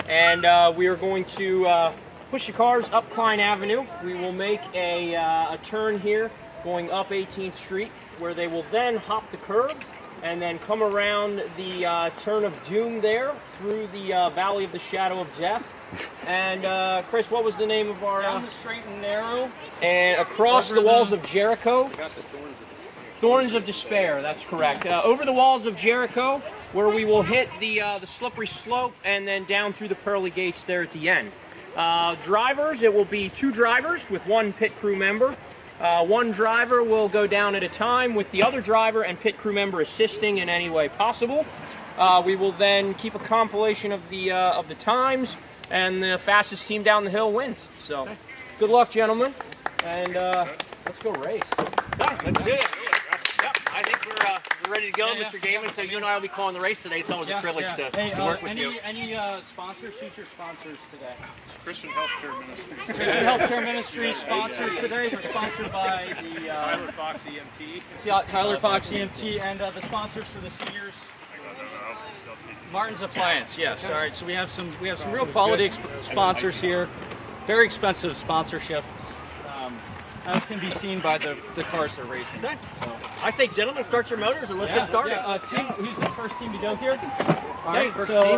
and we are going to push the cars up Klein Avenue. We will make a turn here going up 18th Street, where they will then hop the curb and then come around the turn of doom there through the Valley of the Shadow of Death. And Chris, what was the name of our... Down the straight and narrow. And across the walls of Jericho. Thorns of Despair, that's correct. Over the walls of Jericho, where we will hit the slippery slope and then down through the pearly gates there at the end. Drivers, it will be 2 drivers with 1 pit crew member. 1 driver will go down at a time with the other driver and pit crew member assisting in any way possible. We will then keep a compilation of the times, and the fastest team down the hill wins. So, good luck, gentlemen, and let's go race. Let's do this. Yep, I think we're ready to go, Yeah, Mr. Damon. So you and I will be calling the race today. It's always a privilege to work with you. Any sponsors, future sponsors today? Christian Healthcare Ministries. Christian Healthcare Ministries sponsors today. We're sponsored by the Tyler Fox EMT. Tyler Fox EMT, and the sponsors for the seniors. Martin's Appliance. Yes. All right. So we have some real quality sponsors here. Very expensive sponsorship. As can be seen by the cars they're racing. Okay. So, I say, gentlemen, start your motors and let's get started. Team, who's the first team to go here? All Okay, right, first so team.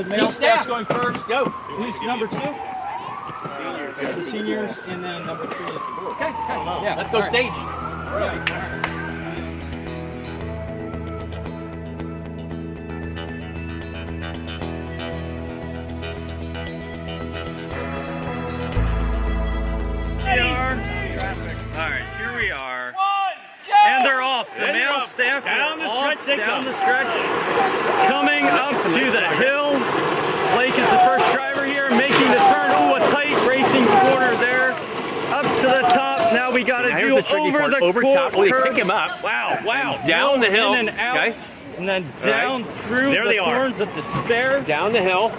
the male Team staff's staff. going first. Go. Who's number 2? Seniors, and then number 3 is. Okay. Yeah. Let's go all right. stage. All right. Alright, here we are. And they're off. The male staff Down the off, stretch they down come. the stretch. Coming up to the hill. Blake is the first driver here, making the turn. Ooh, a tight racing corner there. Up to the top. Now we got to Now do here's the tricky over part. the Over top. Oh, you curve. pick him up. Wow, wow. And down the hill. In and out. Okay. And then down through There the they are. thorns of despair. Down the hill.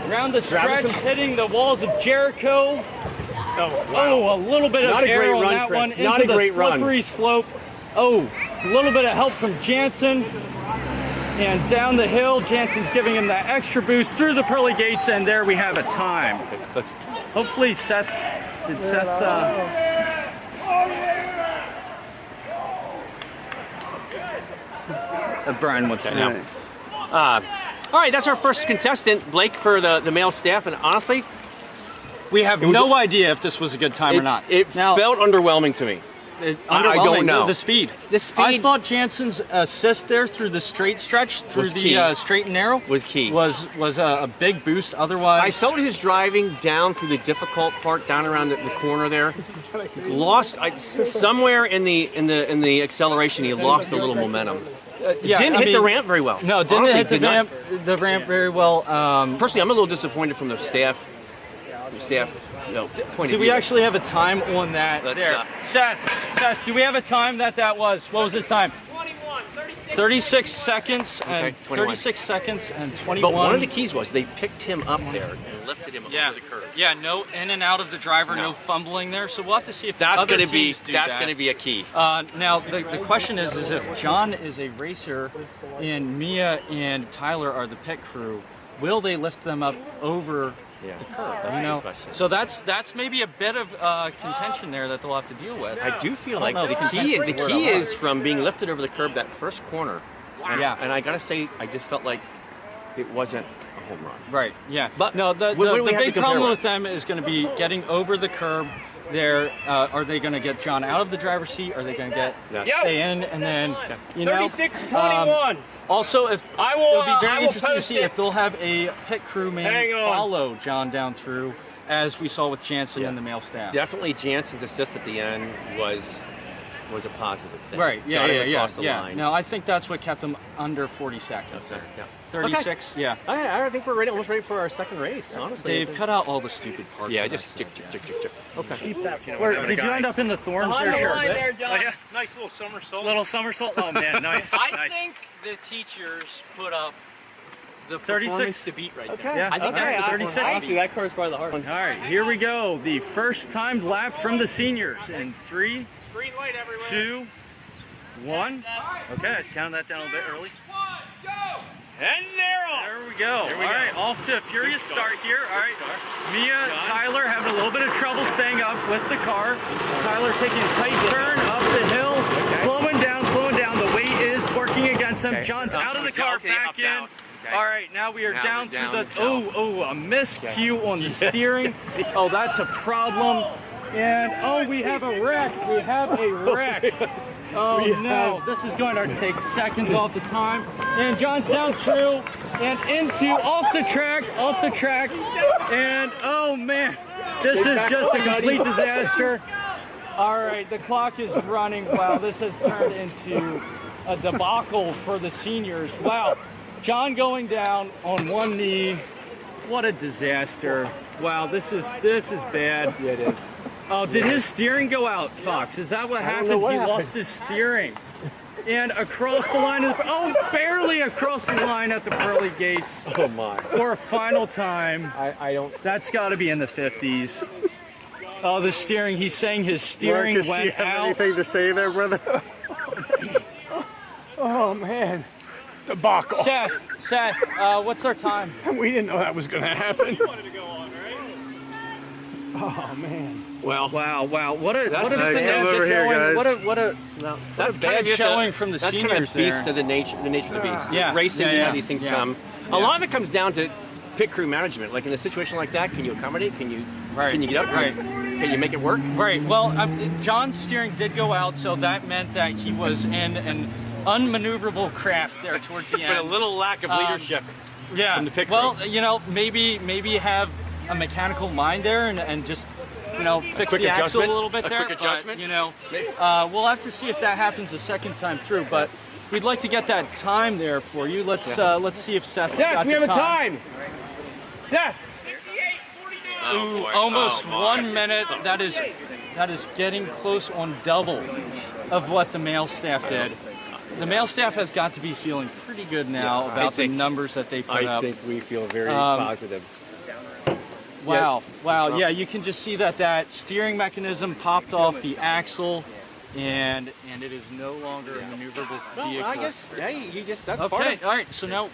Around the Grab stretch, some- hitting the walls of Jericho. Oh, a little bit Not of a air great on run, that Chris. one Not into a the great run. slippery slope. Oh, a little bit of help from Jansen. And down the hill, Jansen's giving him that extra boost through the pearly gates, and there we have a time. Hopefully Seth, did Seth, Brian wants to know. All right, that's our first contestant, Blake, for the male staff. And honestly, We have no idea if this was a good time or not. It felt underwhelming to me. I don't Underwhelming, know. The speed. The speed. I thought Jansen's assist there through the straight stretch, through Was the key. straight and narrow, Was key. Was a big boost. Otherwise, I felt his driving down through the difficult part, down around the corner there. Lost somewhere in the acceleration. He lost a little momentum. Didn't hit the ramp very well. No, didn't Honestly, hit the did not. ramp very well. Personally, I'm a little disappointed from the staff. Point Do of we view. actually have a time on that? Let's, there, Seth, do we have a time that was? What was his time? 36 seconds and Okay, 21. 36 seconds and 21. But one of the keys was they picked him up there and lifted him over the curve. Yeah, no in and out of the driver, no fumbling there. So we'll have to see if That's other going to be teams do that. going to be a key. Now the question is if John is a racer and Mia and Tyler are the pit crew, will they lift them up over the curve? You know, so that's maybe a bit of contention there that they'll have to deal with. I do feel like know, the key is from being lifted over the curb that first corner. And I gotta say, I just felt like it wasn't a home run. Right. Yeah. But no, the what do we have to big compare problem with? with them is going to be getting over the curb. There, are they going to get John out of the driver's seat? Are they going to get stay in and then you know? 36-21. Also, if I will, it'll be very I will interesting to post see it. if they'll have a pit crew man Hang on. follow John down through, as we saw with Jansen and the male staff. Definitely Jansen's assist at the end was a positive thing. Right. Yeah. Got him Yeah. across the Yeah. line. No, I think that's what kept him under 40 seconds there. Yeah. 36. Okay. Yeah. I think we're almost ready for our second race. Honestly, Dave, cut out all the stupid parts. Yeah, of just this. chick. Okay. Did you end up in the thorns there? Sure. Sure. Oh, yeah. Nice little somersault. Oh man, nice. I think the teachers put up the 36 performance to beat right there. Yeah, I think okay, that's 36. Honestly, that car's probably the hardest. All right, here we go. The first timed lap from the seniors in 3, Green light everywhere. 2, 1. Okay, let's count that down a bit early. And they're off. There we go. All right, off to a furious start here. All right, Mia, Tyler having a little bit of trouble staying up with the car. Tyler taking a tight turn up the hill, slowing down. The weight is working against him. John's out of the car, back in. All right, now we are down to the, a miscue on the steering. Oh, that's a problem. And, we have a wreck. Oh no, this is going to take seconds off the time. And John's down through and off the track. And oh man, this is just a complete disaster. All right, the clock is running. Wow, this has turned into a debacle for the seniors. Wow, John going down on one knee. What a disaster. Wow, this is bad. Yeah, it is. Oh, did his steering go out, Fox? Is that what happened? He lost his steering. and across the line. Barely across the line at the pearly gates. Oh my! For a final time. I don't. That's got to be in the 50s. Oh, the steering. He's saying his steering Marcus, went you have out. anything to say there, brother? Oh man, debacle. Seth, what's our time? We didn't know that was going to happen. Oh man. Well, wow. What a that's bad over here, showing. guys. What a bad showing from the that's seniors kind of beast there. of the nature of the beast. Yeah. Racing, Yeah, how these things yeah. come. A lot of it comes down to pit crew management. Like in a situation like that, can you accommodate? Can you get up? Right. Can you make it work? Right. Well, John's steering did go out, so that meant that he was in an unmaneuverable craft there towards the end. But a little lack of leadership. Yeah. From the pit crew. Well, maybe have a mechanical mind there and just fix Quick the axle adjustment? a little bit A there. quick adjustment? But, we'll have to see if that happens the second time through. But we'd like to get that time there for you. Let's see if Seth's got we the have a time. Seth. Ooh, almost 1 minute. That is getting close on double of what the male staff did. The male staff has got to be feeling pretty good now about the numbers that they put up. I think we feel very positive. Wow, yeah, you can just see that steering mechanism popped off the axle, and it is no longer a maneuverable vehicle. Well, I guess, that's okay, part of. all right, so now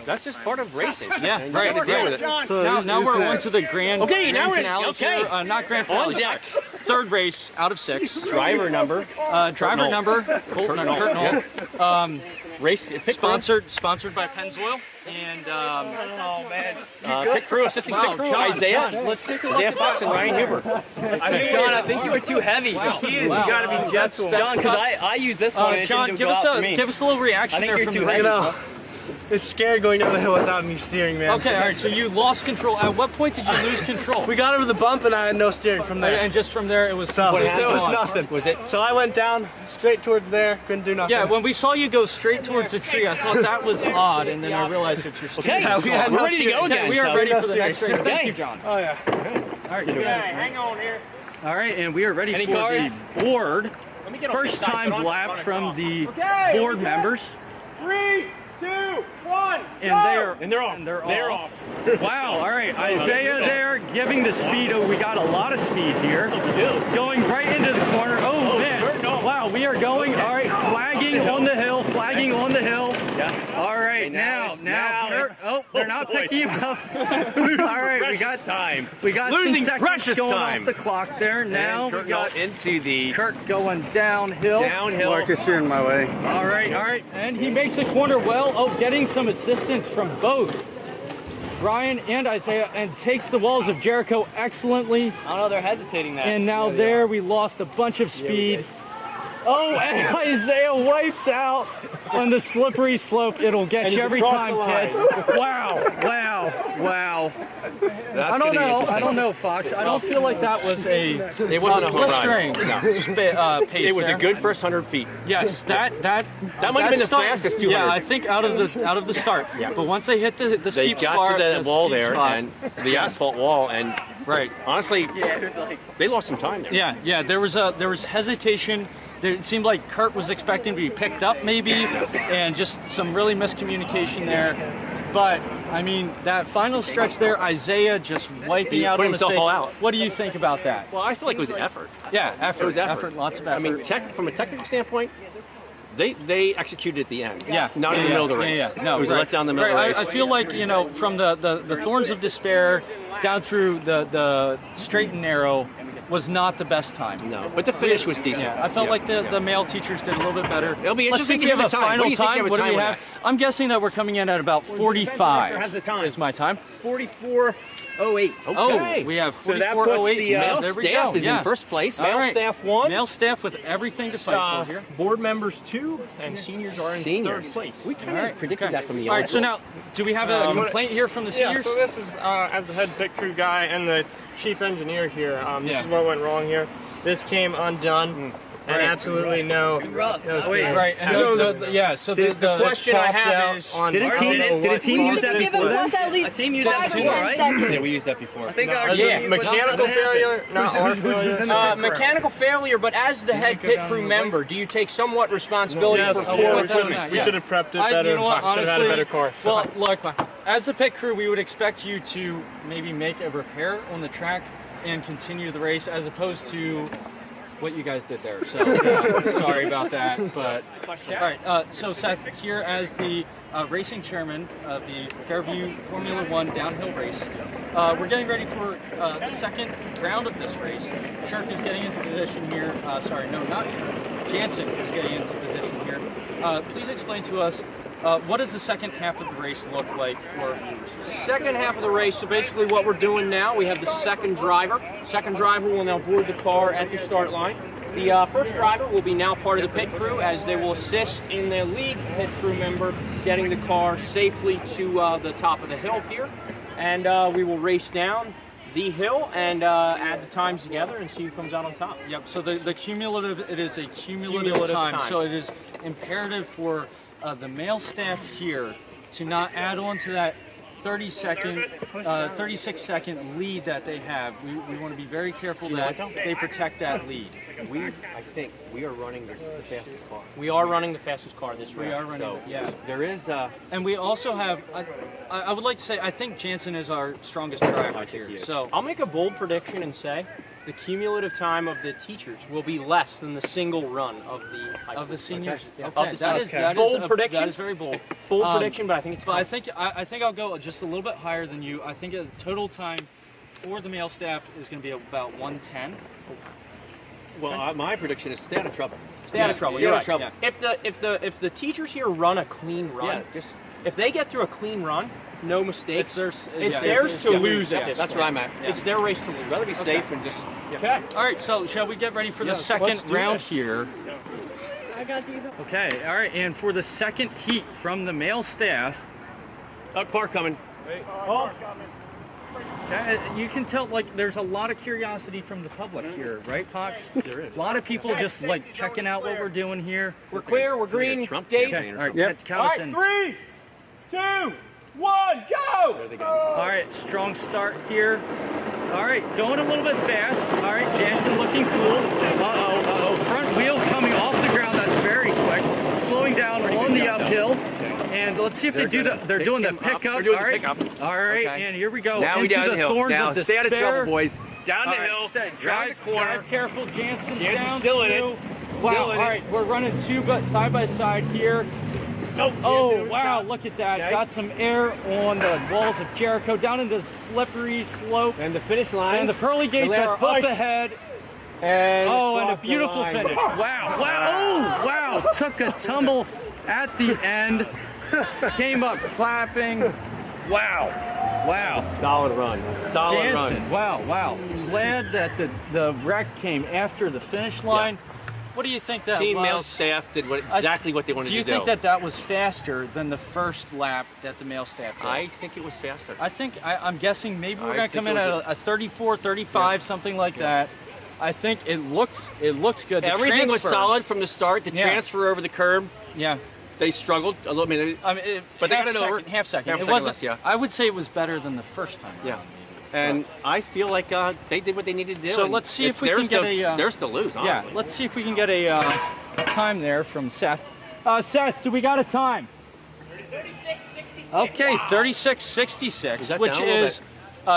that's just part of racing. Yeah, and right. you gotta deal with it. So now we're on to the grand finale here. Not grand finale, deck. Third race out of 6. Driver number. Colton Curtin. Race sponsored by Pennzoil and pit crew, assisting pit crew, John, Isaiah. John, let's take a look Isaiah at Fox that. and Ryan Huber. John, I think you were too heavy. He is. You got to be gentle. John, because I use this one. And John, it give didn't go out us for me. a little reaction I think there you're from too the heavy. race. It's scary going down the hill without me steering, man. Okay, all right. So you lost control. At what point did you lose control? We got over the bump and I had no steering from there. And just from there, it was there was nothing. Was it? So I went down straight towards there. Couldn't do nothing. Yeah, when we saw you go straight towards the tree, I thought that was odd, and then I realized that your steering was gone. we're ready to go again. We are ready for the next race. Thank Okay. you, John. Oh yeah. All right, Hang on here. All right, and we are ready Any for cars? the board. Let me get on First this side, time but I'm lap running from off. the Okay, board members. 3, 2, 1. And they're off. Wow, all right. Isaiah there giving the speed. Oh, we got a lot of speed here. Going right into the corner. Oh, man. Wow, we are going. All right, flagging on the hill. All right, now. Oh, they're not picking him up. All right, we got time. We got some seconds going off the clock there. Now we got into the Kurt going downhill. Marcus, you're in my way. All right. And he makes the corner well. Oh, getting some assistance from both Brian and Isaiah, and takes the walls of Jericho excellently. I don't know, they're hesitating that. And now we lost a bunch of speed. Oh, and Isaiah wipes out on the slippery slope. It'll get you every time, kids. Wow. I don't know, Fox. I don't feel like that was a It wasn't a home blistering run. pace. It was there. a good first 100 feet. Yes, that might have been the fastest 200. Yeah, I think out of the start. Yeah. But once they hit the They steep got spot, to the wall steep there spot, and the asphalt wall, and right. honestly, they lost some time there. Yeah. There was hesitation. It seemed like Kurt was expecting to be picked up, maybe, and just some really miscommunication there. But I mean, that final stretch there, Isaiah just wiping out put on his himself face. all out. What do you think about that? Well, I feel like it was effort. Yeah, effort. It was effort. Lots of effort. I mean, from a technical standpoint, they executed at the end. Yeah. Not in the middle of the race. Yeah. No, it was a letdown in the middle of the race. I feel like, from the thorns of despair down through the straight and narrow was not the best time. No, but the finish was decent. Yeah, I felt like the male teachers did a little bit better. It'll be Let's see interesting if we to have a give it time. final What do you think time. of a What do time we with have? I'm guessing that we're coming in at about 45 is my time. 44:08. Okay. Oh, we have 44:08. Male there we staff go. is in first place. All right. Staff 1. Male staff with everything to fight for here. Board members 2, and seniors are in third place. We kind of predicted that from the All right, so now, do we have a complaint here from the seniors? Yeah, so this is, as the head pit crew guy and the chief engineer here, this is what went wrong here. This came undone. and absolutely no Wait, right. And so the question I have is on did a team use that before? A team used that before, right? Yeah, we used that before. I think mechanical failure, mechanical failure, but as the head pit crew member, do you take somewhat responsibility for poor equipment? We should have prepped it better. You know what, should have had a better car. Well, look, as the pit crew, we would expect you to maybe make a repair on the track and continue the race, as opposed to what you guys did there. So sorry about that. But all right, so Seth, here as the racing chairman of the Fairview Formula One downhill race, we're getting ready for the second round of this race. Shirk is getting into position here. Sorry, no, not Shirk. Jansen is getting into position here. Please explain to us, what does the second half of the race look like for viewers? Second half of the race, so basically what we're doing now, we have the second driver. Second driver will now board the car at the start line. The first driver will be now part of the pit crew, as they will assist in the lead pit crew member getting the car safely to the top of the hill here. And we will race down the hill and add the times together and see who comes out on top. Yep, so the cumulative, it is a cumulative time. So it is imperative for the male staff here to not add on to that 36-second lead that they have. We want to be very careful that they protect that lead. I think we are running the fastest car. We are running the fastest car this round. We are running, yeah. There is, and we also have, I would like to say, I think Jansen is our strongest driver here. So I'll make a bold prediction and say the cumulative time of the teachers will be less than the single run of the high school. Seniors. Okay. That is bold prediction. That is very bold. Bold prediction, but I think it's. But I think I'll go just a little bit higher than you. I think the total time for the male staff is going to be about 1:10. well, my prediction is stay out of trouble. Stay out of trouble. You're right. trouble. Yeah. If the teachers here run a clean run, if they get through a clean run, no mistakes, it's theirs to lose at this That's point. where I'm at. It's their race to lose. I'd rather be safe and just. Okay. All right. So shall we get ready for the second round here? I got these. Okay. All right. And for the second heat from the male staff. Car coming. You can tell, like, there's a lot of curiosity from the public here, right, Fox? There is. A lot of people just, like, checking out what we're doing here. We're clear, we're green, gate. Okay, all right, All right, 3, 2, 1, go! There they go. All right, strong start here. All right, going a little bit fast. All right, Jansen looking cool. Uh-oh, front wheel coming off the ground. That's very quick. Slowing down on the uphill. And let's see if they're doing the pickup. They're doing the pickup. All right, and here we go. Now we down the hill. Thorns Now, of stay out of despair. trouble, boys. Down the hill. Drive careful, Jansen's down still in through. it. Wow, all right, we're running two side by side here. Oh, wow, look at that. Got some air on the walls of Jericho, down into the slippery slope. And the finish line. And the pearly gates are up ahead. And a beautiful finish. Wow, wow, wow. Took a tumble at the end. Came up clapping. Wow. Solid run. Jansen, wow. Glad that the wreck came after the finish line. Yeah. What do you think that Team was? male staff did exactly what they wanted to do. Do you think that was faster than the first lap that the male staff did? I think it was faster. I'm guessing maybe we're going to come in at a 34, 35, something like that. I think it looks good. Everything was solid from the start. The transfer over the curb. Yeah. They struggled a little bit. But they got it over. Half second. It wasn't. I would say it was better than the first time. Yeah. And I feel like they did what they needed to do. So let's see if we can get theirs to lose, honestly. Yeah, let's see if we can get a time there from Seth. Seth, do we got a time? 36.66. Okay, 36.66, which is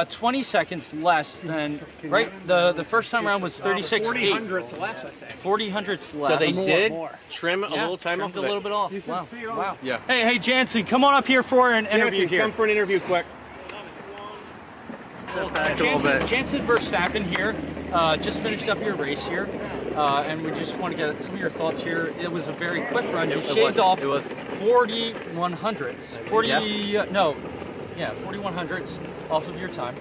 20 seconds less than, right? The first time around was 36.8. 40 hundredths less, I think. 40 hundredths less. So they did trim a little time off. A little bit off. Wow. Yeah. Hey, Jansen, come on up here for an interview here. Come for an interview quick. Jansen Verstappen here, just finished up your race here, and we just want to get some of your thoughts here. It was a very quick run. You shaved off 41 hundredths. 41 hundredths off of your time.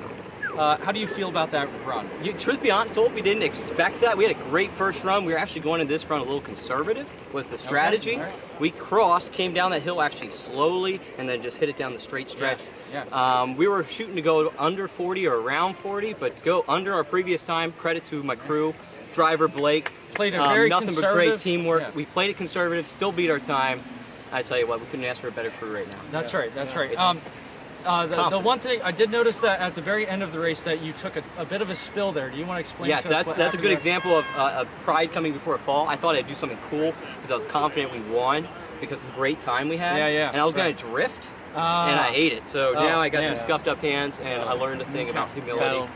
How do you feel about that run? Truth be honest, we didn't expect that. We had a great first run. We were actually going into this run a little conservative, was the strategy. Okay. Right. We crossed, came down that hill actually slowly, and then just hit it down the straight stretch. Yeah. We were shooting to go under 40 or around 40, but to go under our previous time, credit to my crew. driver Blake. Played a very nothing but great conservative- teamwork. yeah. We played it conservative, still beat our time. I tell you what, we couldn't ask for a better crew right now. That's right. That's right. It's- The one thing I did notice that at the very end of the race that you took a bit of a spill there. Do you want to explain? Yes, to us that's what a happened good there? example of pride coming before a fall. I thought I'd do something cool because I was confident we won because of the great time we had. Yeah, yeah. And I was going Right. to drift, and I ate it. So Oh, now I got man. some scuffed up hands, and I learned a thing about humility.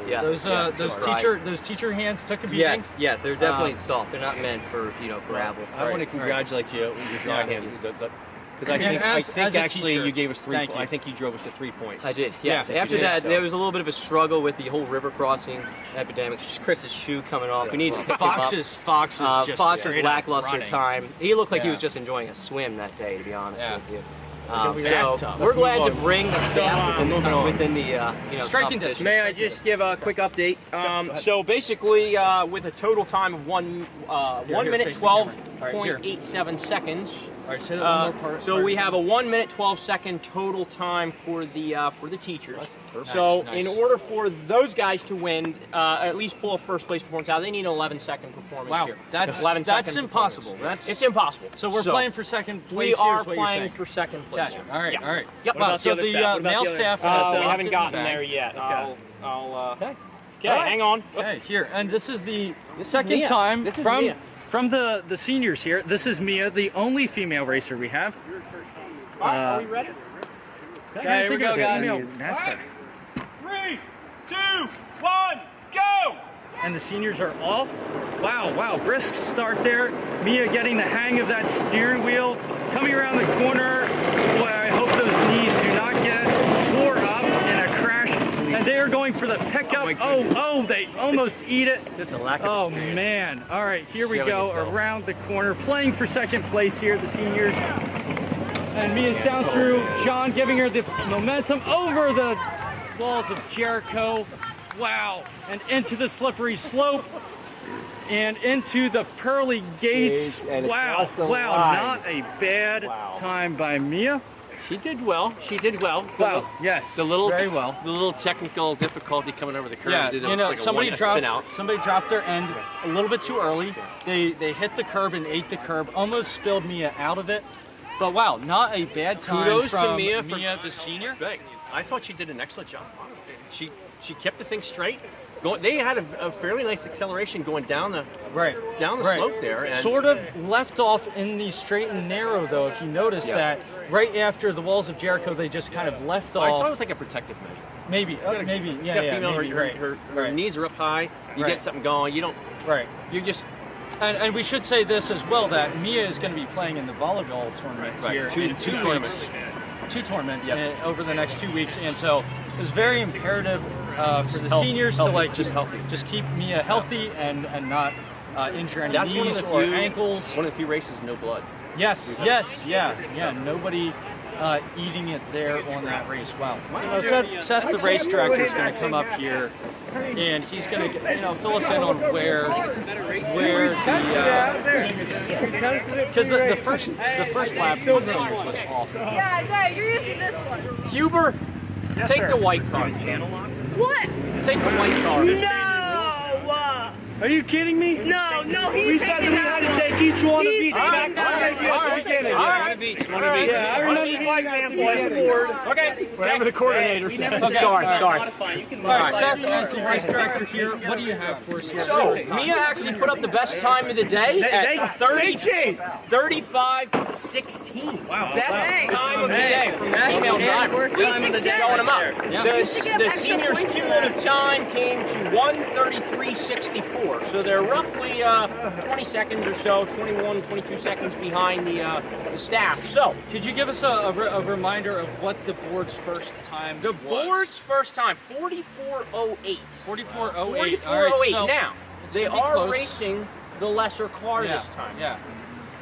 Yeah, Those yeah, those teacher hands took a beating. Yes, yes, they're definitely soft. They're not meant for gravel. I want to congratulate you. Your drawing hand. Because I think actually you gave us 3 points. I think you drove us to 3 points. I did, yes. Yeah, After you did, that, so. there was a little bit of a struggle with the whole river crossing epidemic. Chris's shoe coming off. We need to pick him up. Fox's just Fox's straight up lackluster running. time. He looked like he Yeah. was just enjoying a swim that day, to be honest with you. Bathtub. So we're Let's glad move to on. bring the staff within the striking distance. May I just give a quick update? So basically, with a total time of 1 minute face the 12.87 seconds. All right, say that one more part. So we have a 1 minute 12-second total time for the teachers. Perfect. So Nice. in order for those guys to win, at least pull a first place performance out, they need an 11-second performance Wow, here. that's 11 that's second impossible. performance. It's impossible. So we're playing for second place. We here, are is what you're playing saying. for second place. Gotcha. All right, Yes. all right. Yep. Wow, so the male staff we has haven't gotten back. there yet. Okay. Okay, All right. hang on. Okay, here, and this is the This is second Mia. time This is from Mia. from the seniors here. This is Mia, the only female racer we have. Are we ready? Okay, here we go, guys. NASCAR. 3, 2, 1, go! And the seniors are off. Wow, wow, brisk start there. Mia getting the hang of that steering wheel, coming around the corner. Boy, I hope those knees do not get tore up in a crash. And they are going for the pickup. Oh, they almost eat it. Just a lack of Oh experience. man! All right, here we Showing go itself. around the corner, playing for second place here, the seniors. And Mia's down through. John giving her the momentum over the walls of Jericho. Wow! And into the slippery slope, and into the pearly gates. And Wow! across the Wow! line. Not a bad time by Mia. She did well. She did well. Wow! Yes. The little, very well. The little technical difficulty coming over the curve. Yeah, did you know, like somebody a spin out. dropped their end a little bit too early. They hit the curb and ate the curb, almost spilled Mia out of it. But wow, not a bad time Kudos from to Mia the senior. I thought she did an excellent job. She kept the thing straight. They had a fairly nice acceleration going down the slope there. And Sort of left off in the straight and narrow though. If you notice that right after the walls of Jericho, they just kind of left I off. thought it was like a protective measure. Maybe, maybe, You yeah, got yeah, female, maybe, her knees are up high. You Right. get something going. You don't. Right. You just. And we should say this as well, that Mia is going to be playing in the volleyball tournament here in 2 tournaments. weeks. 2 tournaments over the next 2 weeks, and so it's very imperative for the seniors to like just keep Mia healthy and not injure any That's knees or ankles. One of the few races, no blood. Yes, yeah. Nobody eating it there on that race. Wow. So Seth, the race director, is going to come up here, and he's going to fill us in on where the because the first lap for the seniors was awful. Yeah, Dad, you're using this one. Huber, take the white car. What? Take the white car. No! Are you kidding me? No, he's We said that we had to take each one of each back One of each. Yeah, I remember. Okay. Whatever the coordinator said. Okay. Sorry. All right, Seth, as the race director here, what do you have for us here? So, Mia actually put up the best time of the day at 35:16. Wow. Best time of the day from the female driver. Showing them up. The seniors' cumulative time came to 1:33.64. So they're roughly 20 seconds or so, 21, 22 seconds behind the staff. So, could you give us a reminder of what the board's first time the was? board's first time, 44:08. 44:08. 44:08. All right, so Now, they gonna be are close. racing the lesser car Yeah, this time. yeah.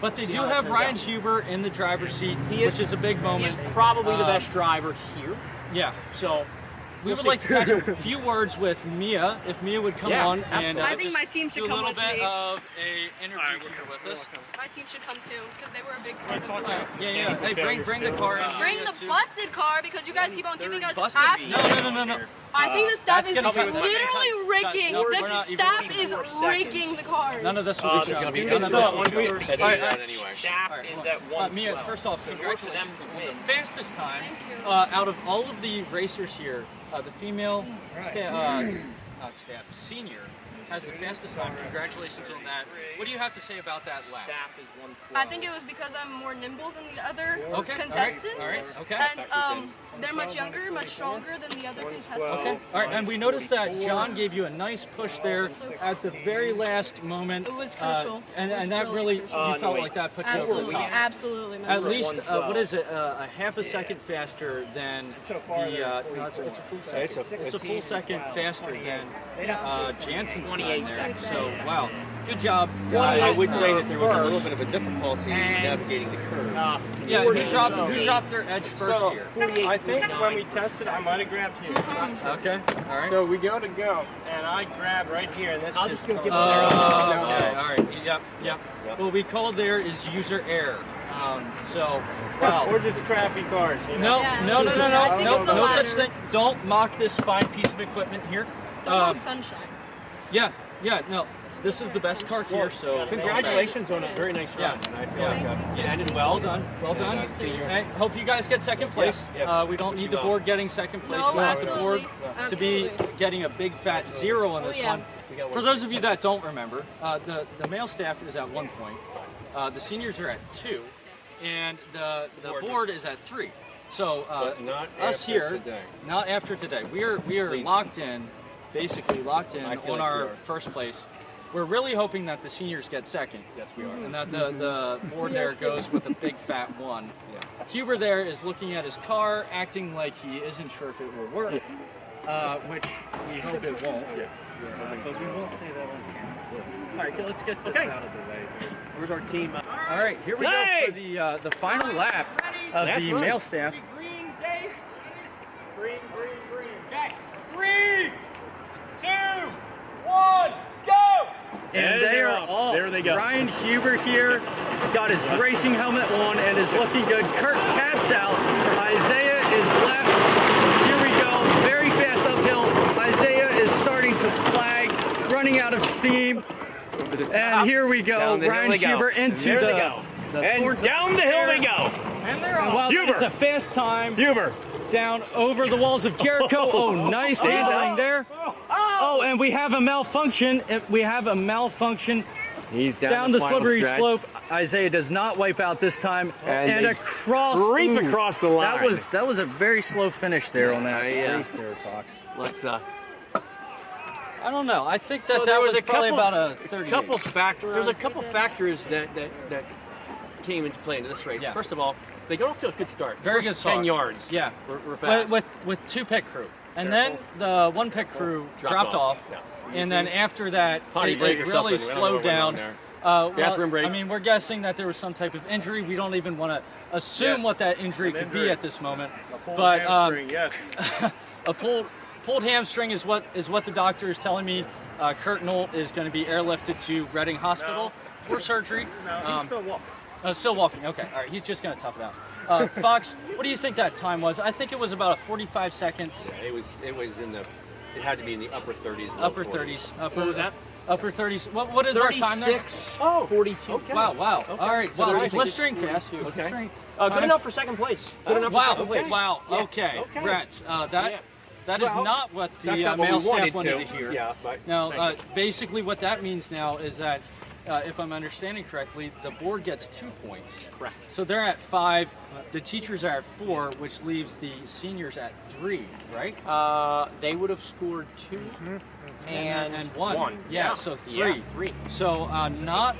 But they See do how that have turns Ryan out. Huber in the driver's seat, He is- which is a big moment. He's probably the best driver here. Yeah. So, We would like to catch a few words with Mia, if Mia would come on and I think just my team should do a come little with bit me. of a interview here with us. My team should come too, because they were a big part of the Yeah. Hey, bring the car in. Bring the busted car, because you guys keep on giving us Busted? half. No. I think the staff is That's gonna literally be- rigging. No, we're The not even staff looking is for rigging the cars. None of this will be shown. students None of this are will be shown. at All right, anyway. Staff is at 112. Mia, first off, So in order for congratulations them to on win. the fastest time out of all of the racers here. The female senior has the fastest time. Congratulations on that. What do you have to say about that lap? Staff is 112. I think it was because I'm more nimble than the other Okay, contestants. all right, okay. And they're much younger, much stronger than the other contestants. Okay. All right, and we noticed that John gave you a nice push there at the very last moment. It was crucial. And that really, you felt like that put you over the top. Absolutely. At least, what is it, a half a second faster than the, no, it's a full second. It's a full second faster than Jansen's time there. So, wow, good job, guys. I would say that there was a little bit of a difficulty navigating the curve. Yeah, who dropped their edge first here? I think when we tested, I might have grabbed here. Okay, all right. So we go, and I grab right here, and this just goes. Okay, all right, yep. What we call there is user error. So, wow. We're just crappy cars. You know? No such thing. Don't mock this fine piece of equipment here. Still on sunshine. Yeah, no. This is the best car here, so Congratulations on a very nice run. And I feel like you ended well done. Hey, hope you guys get second place. We don't need the board getting second place. No, we want the board absolutely. to be getting a big fat 0 on this one. For those of you that don't remember, the male staff is at 1 point. The seniors are at 2, and the board is at 3. So not us after here, today. not after today. We are locked in, basically locked in on our first place. We're really hoping that the seniors get second. Yes, we are. And that the board there goes with a big fat 1. Yeah. Huber there is looking at his car, acting like he isn't sure if it will work, which we hope it won't. But we won't say that on camera. All right, let's get this out of the way. Where's our team? All right, here we go for the final lap of the male staff. Green, Dave. Green. Okay. 3, 2, 1, go! And they are off. There they go. Ryan Huber here got his racing helmet on and is looking good. Kurt taps out. Isaiah is left. Here we go. Very fast uphill. Isaiah is starting to flag, running out of steam. And here we go. Ryan Huber into and down the hill they go. And they're off. Well, it's a fast time. Huber. Down over the walls of Jericho. Oh, nice handling there. Oh, and we have a malfunction. He's down the slippery slope. Isaiah does not wipe out this time. And across. Reap across the line. That was a very slow finish there on that race there, Fox. Let's I don't know. I think that that was probably about a 30. There's a couple factors that came into play in this race. Yeah. First of all, they got off to a good start. Very First good start. 10 yards. Yeah. We're fast. With 2 pit crew. And then the 1 pit crew dropped off. Yeah. And then after that, it break or really something. slowed down. Bathroom break. I mean, we're guessing that there was some type of injury. We don't even want to assume what that injury could be at this moment. But a pulled hamstring is what the doctor is telling me. Kurt Knoll is going to be airlifted to Reading Hospital for surgery. No, he's still walking. Still walking. Okay, all right. He's just going to tough it out. Fox, what do you think that time was? I think it was about 45 seconds. Yeah, it was in the. It had to be in the upper 30s. Upper 30s. What was that? Upper 30s. What is our time there? 42. Okay. Wow. Okay. All right. Well, blistering fast. Okay. Good enough for second place. Good enough for second place. Wow. Yeah. Okay. Rats. That is not what the male staff wanted to hear. Yeah, but now, basically what that means now is that, if I'm understanding correctly, the board gets 2 points. Correct. So they're at 5, the teachers are at 4, which leaves the seniors at 3, right? They would have scored 2 and 1. Yeah, so 3. Yeah, 3. So not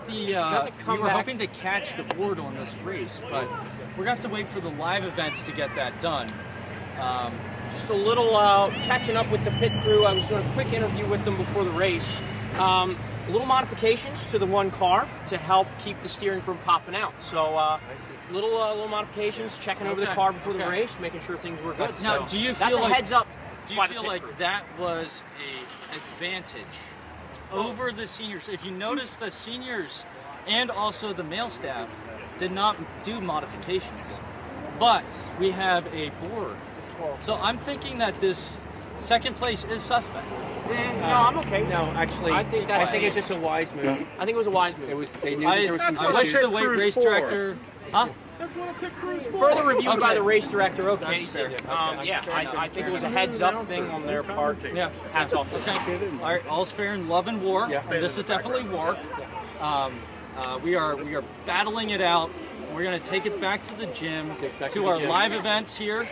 the, we were hoping to catch the board on this race, but we're going to have to wait for the live events to get that done. Just a little catching up with the pit crew. I was doing a quick interview with them before the race. Little modifications to the 1 car to help keep the steering from popping out. So little modifications, checking over the car before the race, making sure things were good. Now, so do you that's feel a like heads up? Do you feel like that was an advantage over the seniors? If you notice, the seniors and also the male staff did not do modifications, but we have a board. So I'm thinking that this Second place is suspect. No, I'm okay. No, actually, I think it's just a wise move. I think it was a wise move. They knew that there was some I wish the weight race director. Huh? That's what a pit crew's for. Further review by the race director. Okay, That's fair. yeah, I think it was a heads-up thing on their part. Yeah. Hats off to them. All right, all's fair in love and war. Yeah. And this is definitely war. We are battling it out. We're going to take it back to the gym, to our live events here.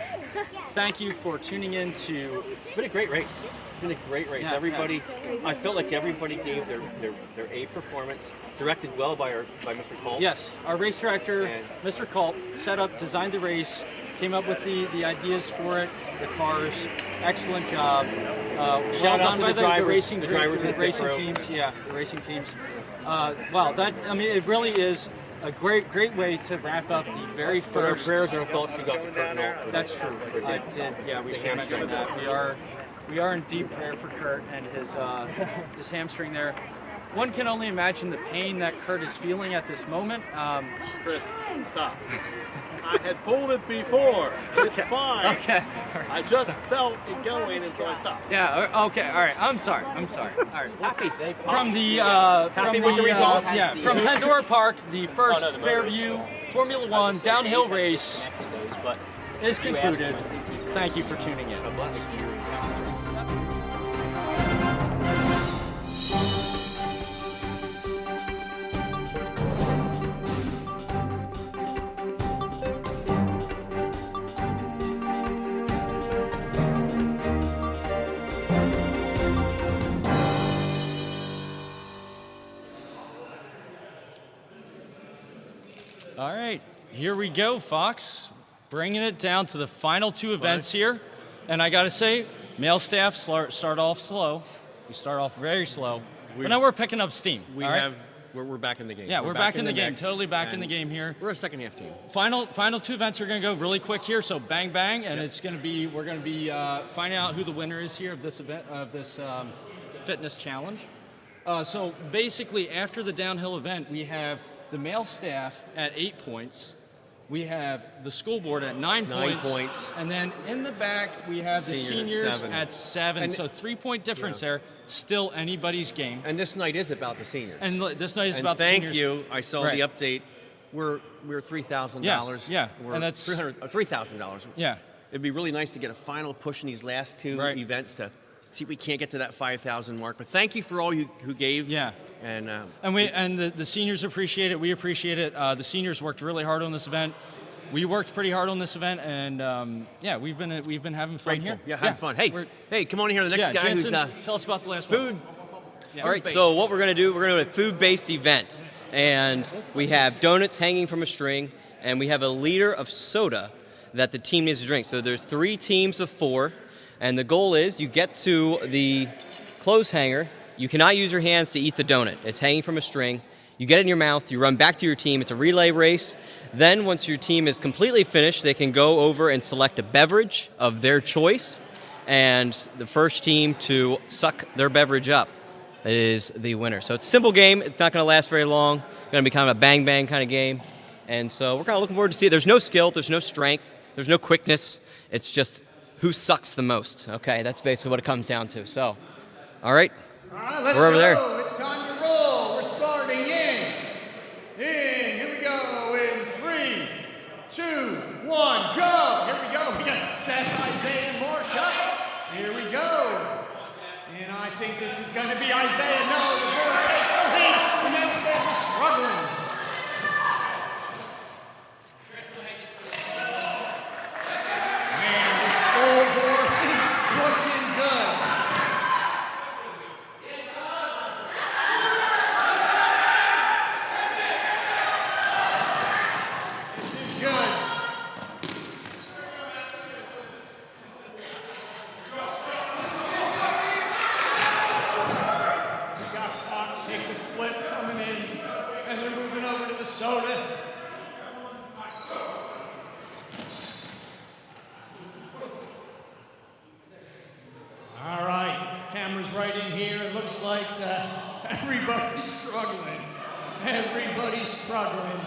Thank you for tuning in to. It's been a great race. It's been a great race. Yeah, Everybody, I felt like everybody gave their A performance, directed well by Mr. Cole. Yes, our race director, Mr. Culp, set up, designed the race, came up with the ideas for it, the cars. Excellent job. Well done by the racing drivers, the racing teams. Yeah, the racing teams. Wow, it really is a great way to wrap up the very first. Our prayers are thoughts you got to Kurt Knoll. That's true. I did. Yeah, we should mention that. We are in deep prayer for Kurt and his hamstring there. One can only imagine the pain that Kurt is feeling at this moment. Chris, stop. I had pulled it before. It's fine. Okay. I just felt it going, and so I stopped. Yeah. Okay. All right. I'm sorry. All right. Happy. From the result. From Pandora Park, the first Fairview Formula One downhill race is concluded. Thank you for tuning in. All right, here we go, Fox. Bringing it down to the final two events here. And I got to say, male staff start off slow. We start off very slow. But now we're picking up steam. We're back in the game. Yeah, we're back in the game. Totally back in the game here. We're a second half team. Final two events are going to go really quick here. So bang bang, and it's going to be we're going to be finding out who the winner is here of this event fitness challenge. So basically, after the downhill event, we have the male staff at 8 points. We have the school board at 9 points. And then in the back, we have the seniors at 7. So 3 point difference there. Still anybody's game. And this night is about the seniors. And this night is about the seniors. Thank you. I saw the update. We're $3,000. Yeah. And that's $3,000. Yeah. It'd be really nice to get a final push in these last two events to see if we can't get to that 5,000 mark. But thank you for all who gave. Yeah. And the seniors appreciate it. We appreciate it. The seniors worked really hard on this event. We worked pretty hard on this event, and we've been having fun here. Yeah, having fun. Hey, come on in here. The next guy Jansen, who's tell us about the last food. Yeah, all right, so what we're going to do, we're going to do a food-based event, and we have donuts hanging from a string, and we have a liter of soda that the team needs to drink. So there's 3 teams of 4, and the goal is you get to the clothes hanger. You cannot use your hands to eat the donut. It's hanging from a string. You get it in your mouth, you run back to your team. It's a relay race. Then once your team is completely finished, they can go over and select a beverage of their choice. And the first team to suck their beverage up is the winner. So it's a simple game. It's not going to last very long. It's going to be kind of a bang-bang kind of game. And so we're kind of looking forward to see it. There's no skill. There's no strength. There's no quickness. It's just who sucks the most. Okay, that's basically what it comes down to. So, all right. All right, let's we're over go. there. It's time to roll. We're starting in. Here we go. In 3, 2, 1, go. Here we go. We got Seth, Isaiah, and Marsha. Here we go. And I think this is going to be Isaiah. No, the board takes the lead. The male staff is struggling. Man, the scoreboard is looking good. Soda. All right, camera's right in here. It looks like everybody's struggling. Everybody's struggling.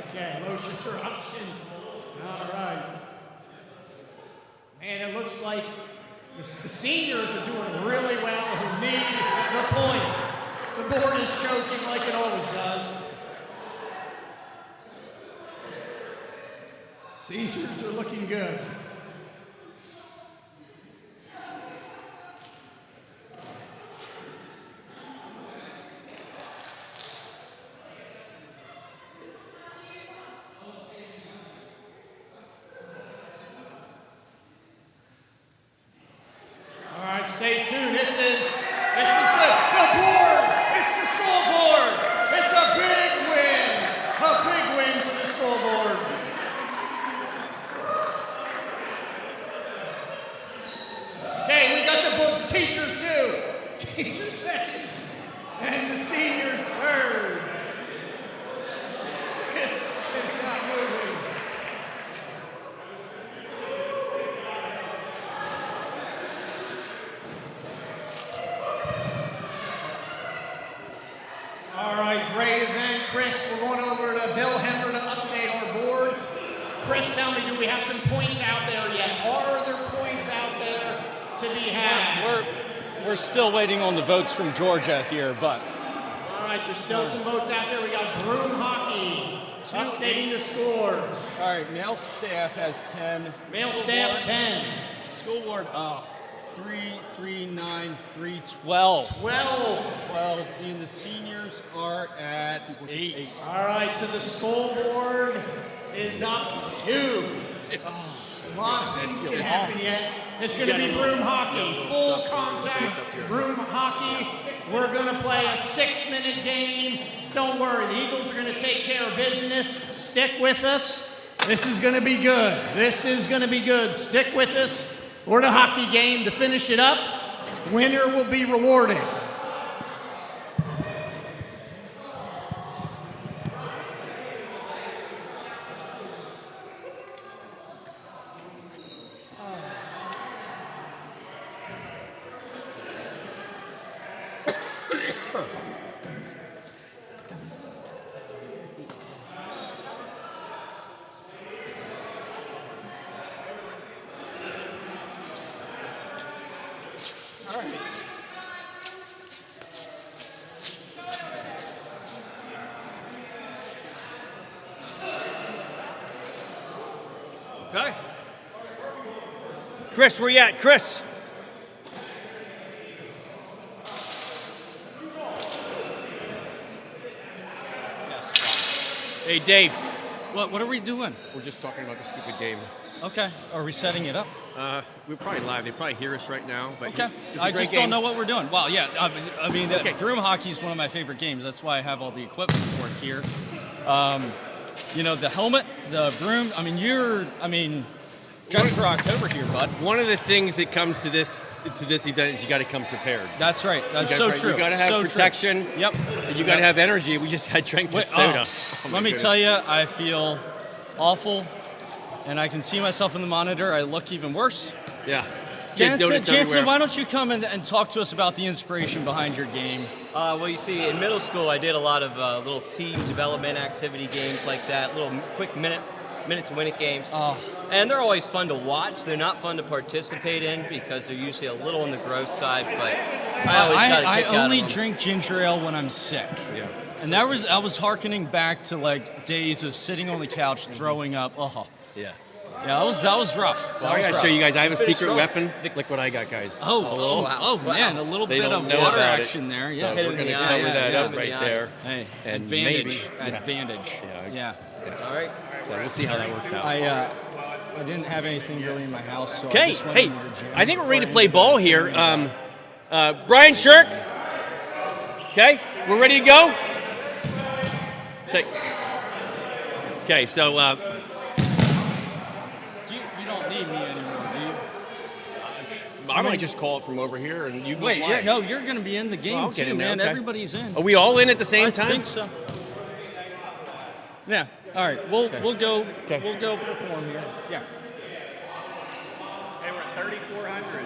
Okay, low sugar option. All right. Man, it looks like the seniors are doing really well who need the points. The board is choking like it always does. Seniors are looking good. All right, stay tuned. This is good. The board. It's the school board. It's a big win. A big win for the school board. Okay, we got the both teachers too. Teachers second, and the seniors third. This is not moving. All right, great event. Chris, we're going over to Bill Hemmer to update our board. Chris, tell me, do we have some points out there yet? Are there points out there to be had? We're still waiting on the votes from Georgia here, but. All right, there's still some votes out there. We got Broom Hockey updating the scores. All right, male staff has 10. Male staff 10. School board, 3, 3, 9, 3, 12. 12, and the seniors are at 8. All right, so the school board is up 2. A lot of things can happen yet. It's going to be Broom Hockey, full contact Broom Hockey. We're going to play a 6-minute game. Don't worry, the Eagles are going to take care of business. Stick with us. This is going to be good. This is going to be good. Stick with us. We're in a hockey game to finish it up. Winner will be rewarded. Okay. Chris, where you at? Chris. Hey, Dave. What are we doing? We're just talking about the stupid game. Okay. Are we setting it up? We're probably live. They probably hear us right now. But Okay. it's a I great just game. don't know what we're doing. Well, yeah. I mean, Okay. Broom hockey is one of my favorite games. That's why I have all the equipment for it here. You know, the helmet, the broom. Just for October here, bud. One of the things that comes to this event is you got to come prepared. That's right. That's so true. You got to have protection. True. Yep. And you got to have energy. We just had drank that soda. Oh, let me tell you, I feel awful, and I can see myself in the monitor. I look even worse. Yeah. Jansen, why don't you come and talk to us about the inspiration behind your game? Well, you see, in middle school, I did a lot of little team development activity games like that, little quick minute-to-win-it games. Oh. And they're always fun to watch. They're not fun to participate in because they're usually a little on the gross side, but I always got a kick out of them. I only drink ginger ale when I'm sick. Yeah. And I was hearkening back to like days of sitting on the couch throwing up. Oh. Yeah. Yeah, that was rough. I gotta show you guys. I have a secret weapon. Look what I got, guys. Oh, man, a little They bit don't of know water about action it. there. So Yeah, we're gonna cover that up right there. Hey, and advantage. maybe, Advantage. Yeah. Yeah. All right. So we'll see how that works out. I didn't have anything really in my house, so I Okay, just went hey, into the gym. I think we're ready to play ball here. Brian Shirk. Okay, we're ready to go. Okay, so You don't need me anymore, do you? I might just call it from over here, and you go Wait, fly. you're going to be in the game I'll get too, in there, man. okay. Everybody's in. Are we all in at the same time? I think so. Yeah. All right. We'll go. Okay. We'll go perform here. Yeah. Hey, we're at 3,400.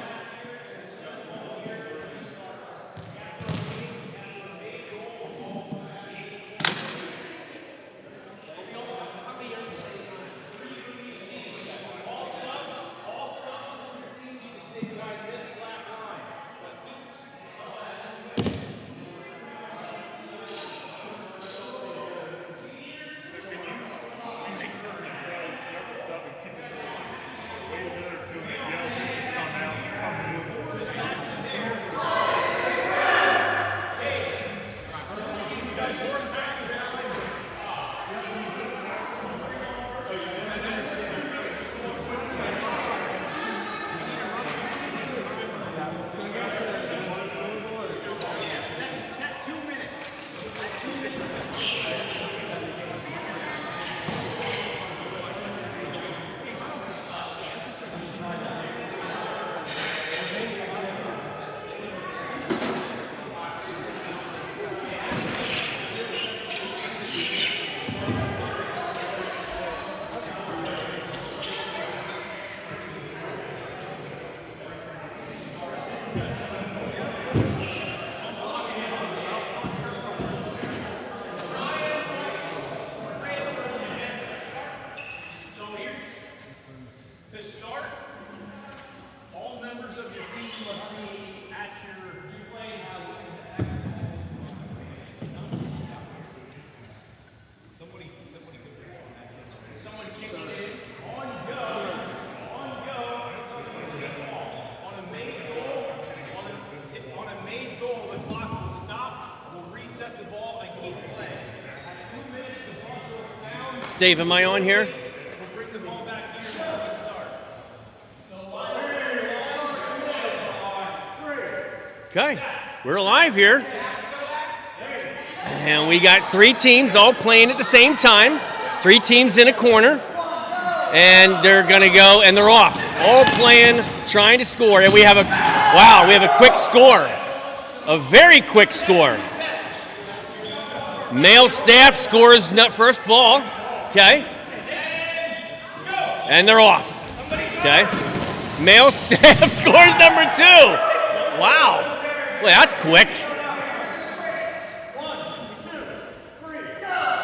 Dave, am I on here? Okay, we're live here. And we got 3 teams all playing at the same time. 3 teams in a corner. And they're going to go, and they're off. All playing, trying to score. And we have a quick score. A very quick score. Male staff scores first ball. Okay. And they're off. Okay. Male staff scores number 2. Wow. Well, that's quick.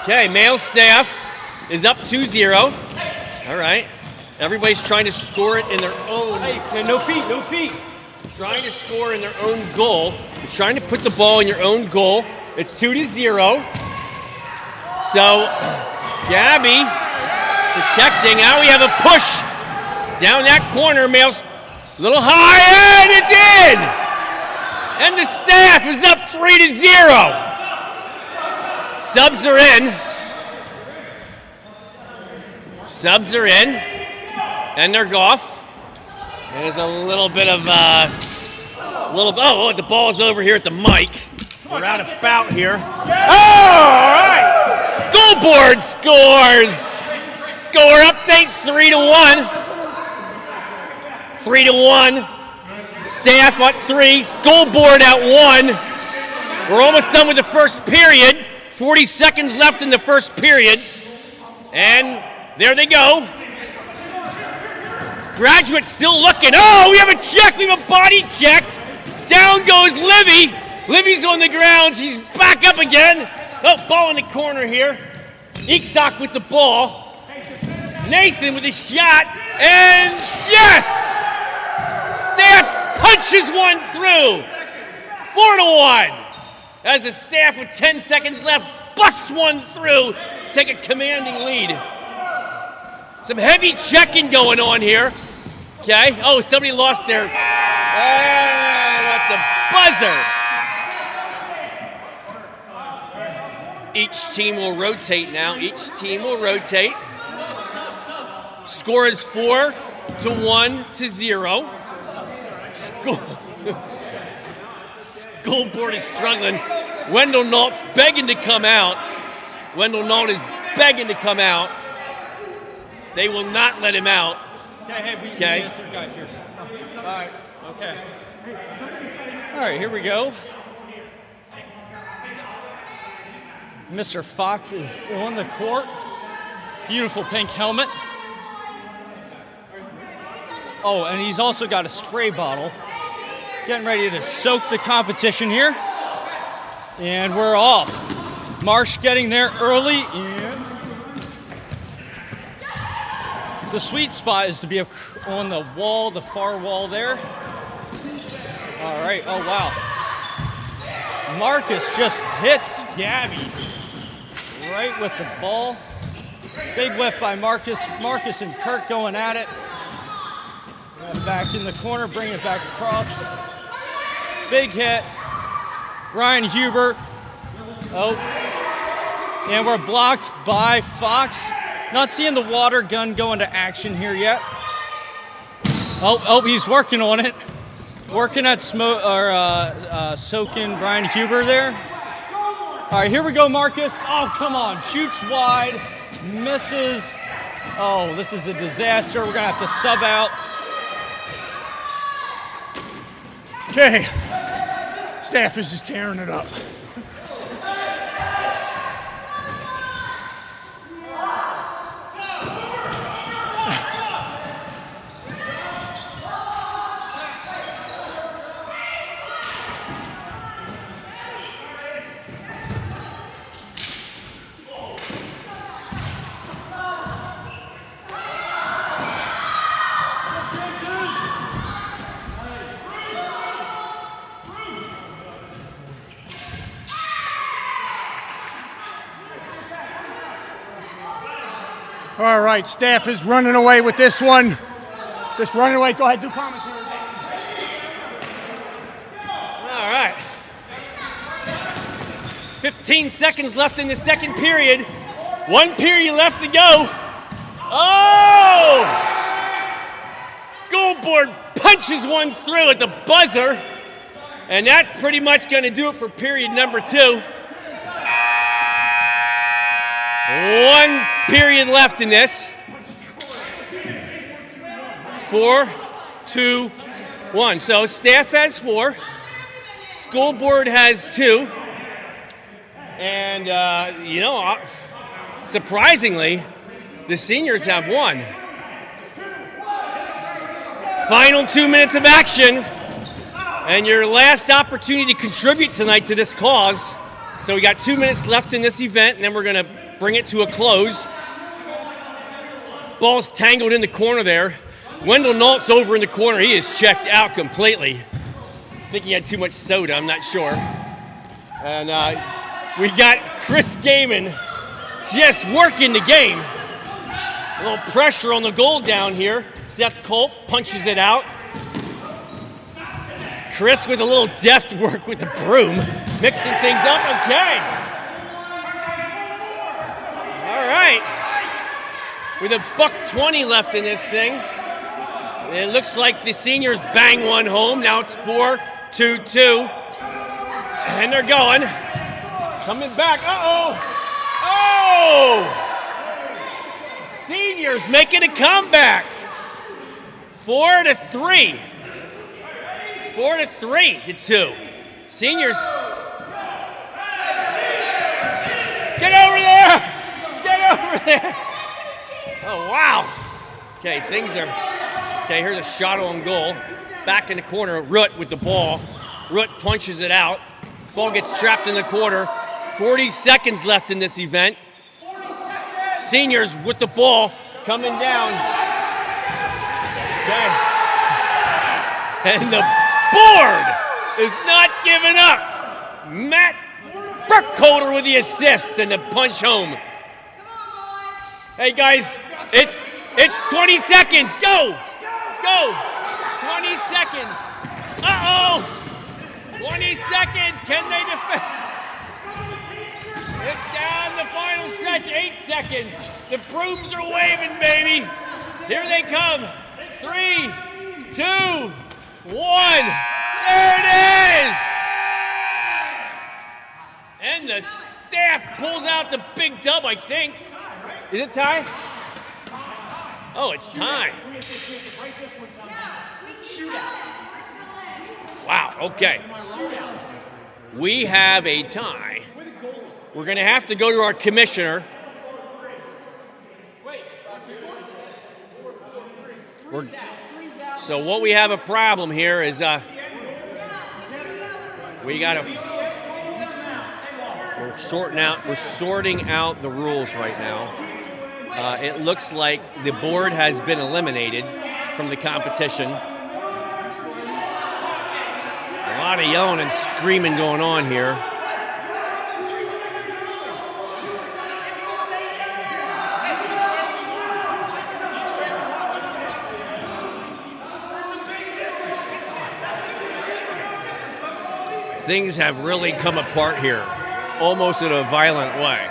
Okay, male staff is up 2-0. All right. Everybody's trying to score it in their own. Hey, no feet. Trying to score in their own goal. You're trying to put the ball in your own goal. It's 2-0. So, Gabby protecting. Now we have a push down that corner. Male's a little high, and it's in! And the staff is up 3-0. Subs are in. And they're off. There's a little bit of the ball's over here at the mic. We're out of bout here. Oh, all right. School board scores. Score update 3-1. 3-1. Staff at 3. School board at 1. We're almost done with the first period. 40 seconds left in the first period. And there they go. Graduate's still looking. Oh, we have a check. We have a body check. Down goes Livy. Livy's on the ground. She's back up again. Oh, ball in the corner here. Iksok with the ball. Nathan with a shot. And yes! Staff punches one through. 4-1. As the staff with 10 seconds left busts one through. Take a commanding lead. Some heavy checking going on here. Okay. Oh, somebody lost their at the buzzer. Each team will rotate now. Score is 4-1-0. School board is struggling. Wendell Nault's begging to come out. They will not let him out. Okay, we guys here. All right, okay. All right, here we go. Mr. Fox is on the court. Beautiful pink helmet. Oh, and he's also got a spray bottle. Getting ready to soak the competition here. And we're off. Marsh getting there early. And the sweet spot is to be on the wall, the far wall there. All right, oh wow. Marcus just hits Gabby right with the ball. Big whiff by Marcus. Marcus and Kirk going at it. Back in the corner, bring it back across. Big hit. Ryan Huber. Oh. And we're blocked by Fox. Not seeing the water gun go into action here yet. Oh, he's working on it. Working at soaking Ryan Huber there. All right, here we go, Marcus. Oh, come on. Shoots wide. Misses. Oh, this is a disaster. We're going to have to sub out. Okay. Staff is just tearing it up. All right, staff is running away with this one. Just running away. Go ahead, do commentary. All right. 15 seconds left in the second period. 1 period left to go. Oh! School board punches one through at the buzzer. And that's pretty much going to do it for period number 2. 1 period left in this. 4, 2, 1. So staff has 4. School board has 2. And, you know, surprisingly, the seniors have 1. Final 2 minutes of action. And your last opportunity to contribute tonight to this cause. So we got 2 minutes left in this event, and then we're going to bring it to a close. Ball's tangled in the corner there. Wendell Nault's over in the corner. He is checked out completely. I think he had too much soda, I'm not sure. And we got Chris Gaiman just working the game. A little pressure on the goal down here. Seth Culp punches it out. Chris with a little deft work with the broom, mixing things up. Okay. All right. With a $1.20 left in this thing. It looks like the seniors bang one home. Now it's 4-2-2. And they're going. Coming back. Uh-oh. Oh! Seniors making a comeback. 4-3. 4-3-2. Seniors. Get over there! Get over there! Oh, wow. Okay, things are. Okay, here's a shot on goal. Back in the corner, Root with the ball. Root punches it out. Ball gets trapped in the corner. 40 seconds left in this event. Seniors with the ball coming down. Okay. And the board is not giving up. Matt Burkholder with the assist and the punch home. Hey guys, it's 20 seconds. Go! Go! 20 seconds. Uh-oh! 20 seconds. Can they defend? It's down the final stretch. 8 seconds. The brooms are waving, baby. Here they come. 3, 2, 1. There it is! And the staff pulls out the big dub, I think. Is it tie? Oh, it's time. Wow, okay. We have a tie. We're going to have to go to our commissioner. So what we have a problem here is we got to. We're sorting out the rules right now. It looks like the board has been eliminated from the competition. A lot of yelling and screaming going on here. Things have really come apart here, almost in a violent way.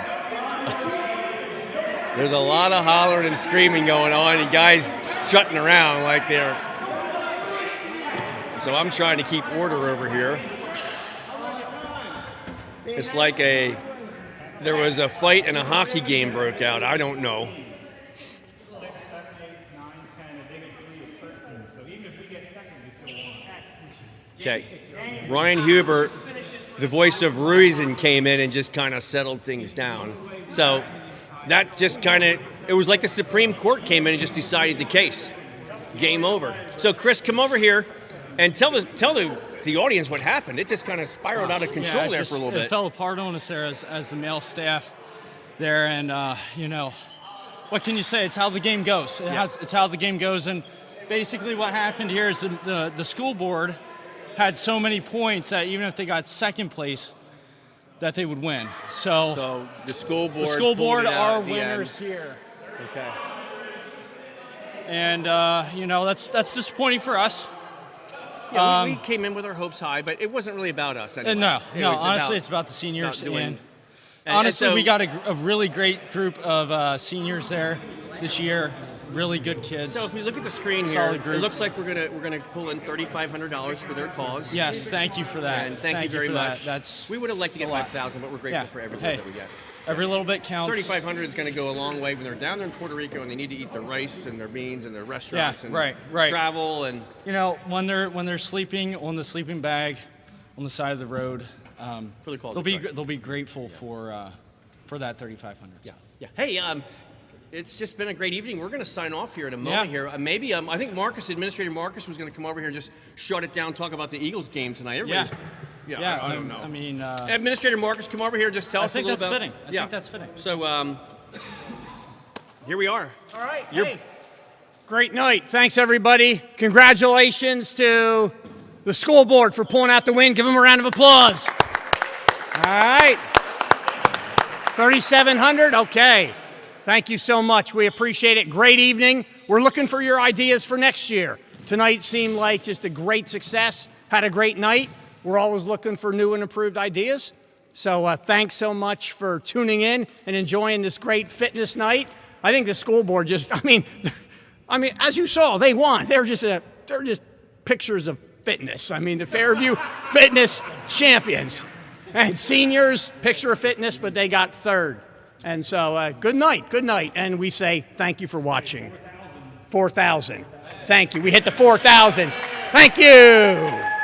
There's a lot of hollering and screaming going on, and guys strutting around like they're. So I'm trying to keep order over here. It's like there was a fight and a hockey game broke out. I don't know. Okay. Ryan Hubert, the voice of Reason, came in and just kind of settled things down. So that just kind of, it was like the Supreme Court came in and just decided the case. Game over. So Chris, come over here and tell the audience what happened. It just kind of spiraled out of control there for a little bit. It fell apart on us there as the male staff there, and you know, what can you say? It's how the game goes. It's how the game goes, and basically what happened here is the school board had so many points that even if they got second place, that they would win. So the school board are winners here. Okay. And you know, that's disappointing for us. Yeah, we came in with our hopes high, but it wasn't really about us anyway. No, honestly, it's about the seniors. And honestly, so- we got a really great group of seniors there this year. Really good kids. So if we look at the screen here, Solid it group. looks like we're gonna pull in $3,500 for their cause. Yes, thank you for that. And thank you very for that. much. That's we would have liked to get a lot. 5,000, but we're grateful Yeah. for every Hey, bit that we get. every little bit counts. 3,500 is going to go a long way when they're down there in Puerto Rico and they need to eat their rice and their beans and their restaurants and right. travel and You know, when they're sleeping on the sleeping bag on the side of the road, for the quality. they'll be grateful for that 3,500. Yeah. Hey, it's just been a great evening. We're going to sign off here in a moment here. Maybe I think Administrator Marcus was going to come over here and just shut it down, talk about the Eagles game tonight. I don't know. I mean, Administrator Marcus, come over here, just tell us a little about. I think that's fitting. So here we are. All right. Hey. Great night. Thanks, everybody. Congratulations to the school board for pulling out the win. Give them a round of applause. All right. 3,700. Okay. Thank you so much. We appreciate it. Great evening. We're looking for your ideas for next year. Tonight seemed like just a great success. Had a great night. We're always looking for new and improved ideas. So thanks so much for tuning in and enjoying this great fitness night. I think the school board just, I mean, as you saw, they won. They're just pictures of fitness. I mean, the Fairview fitness champions. And seniors, picture of fitness, but they got third. And so good night. And we say thank you for watching. 4,000. Thank you. We hit the 4,000. Thank you.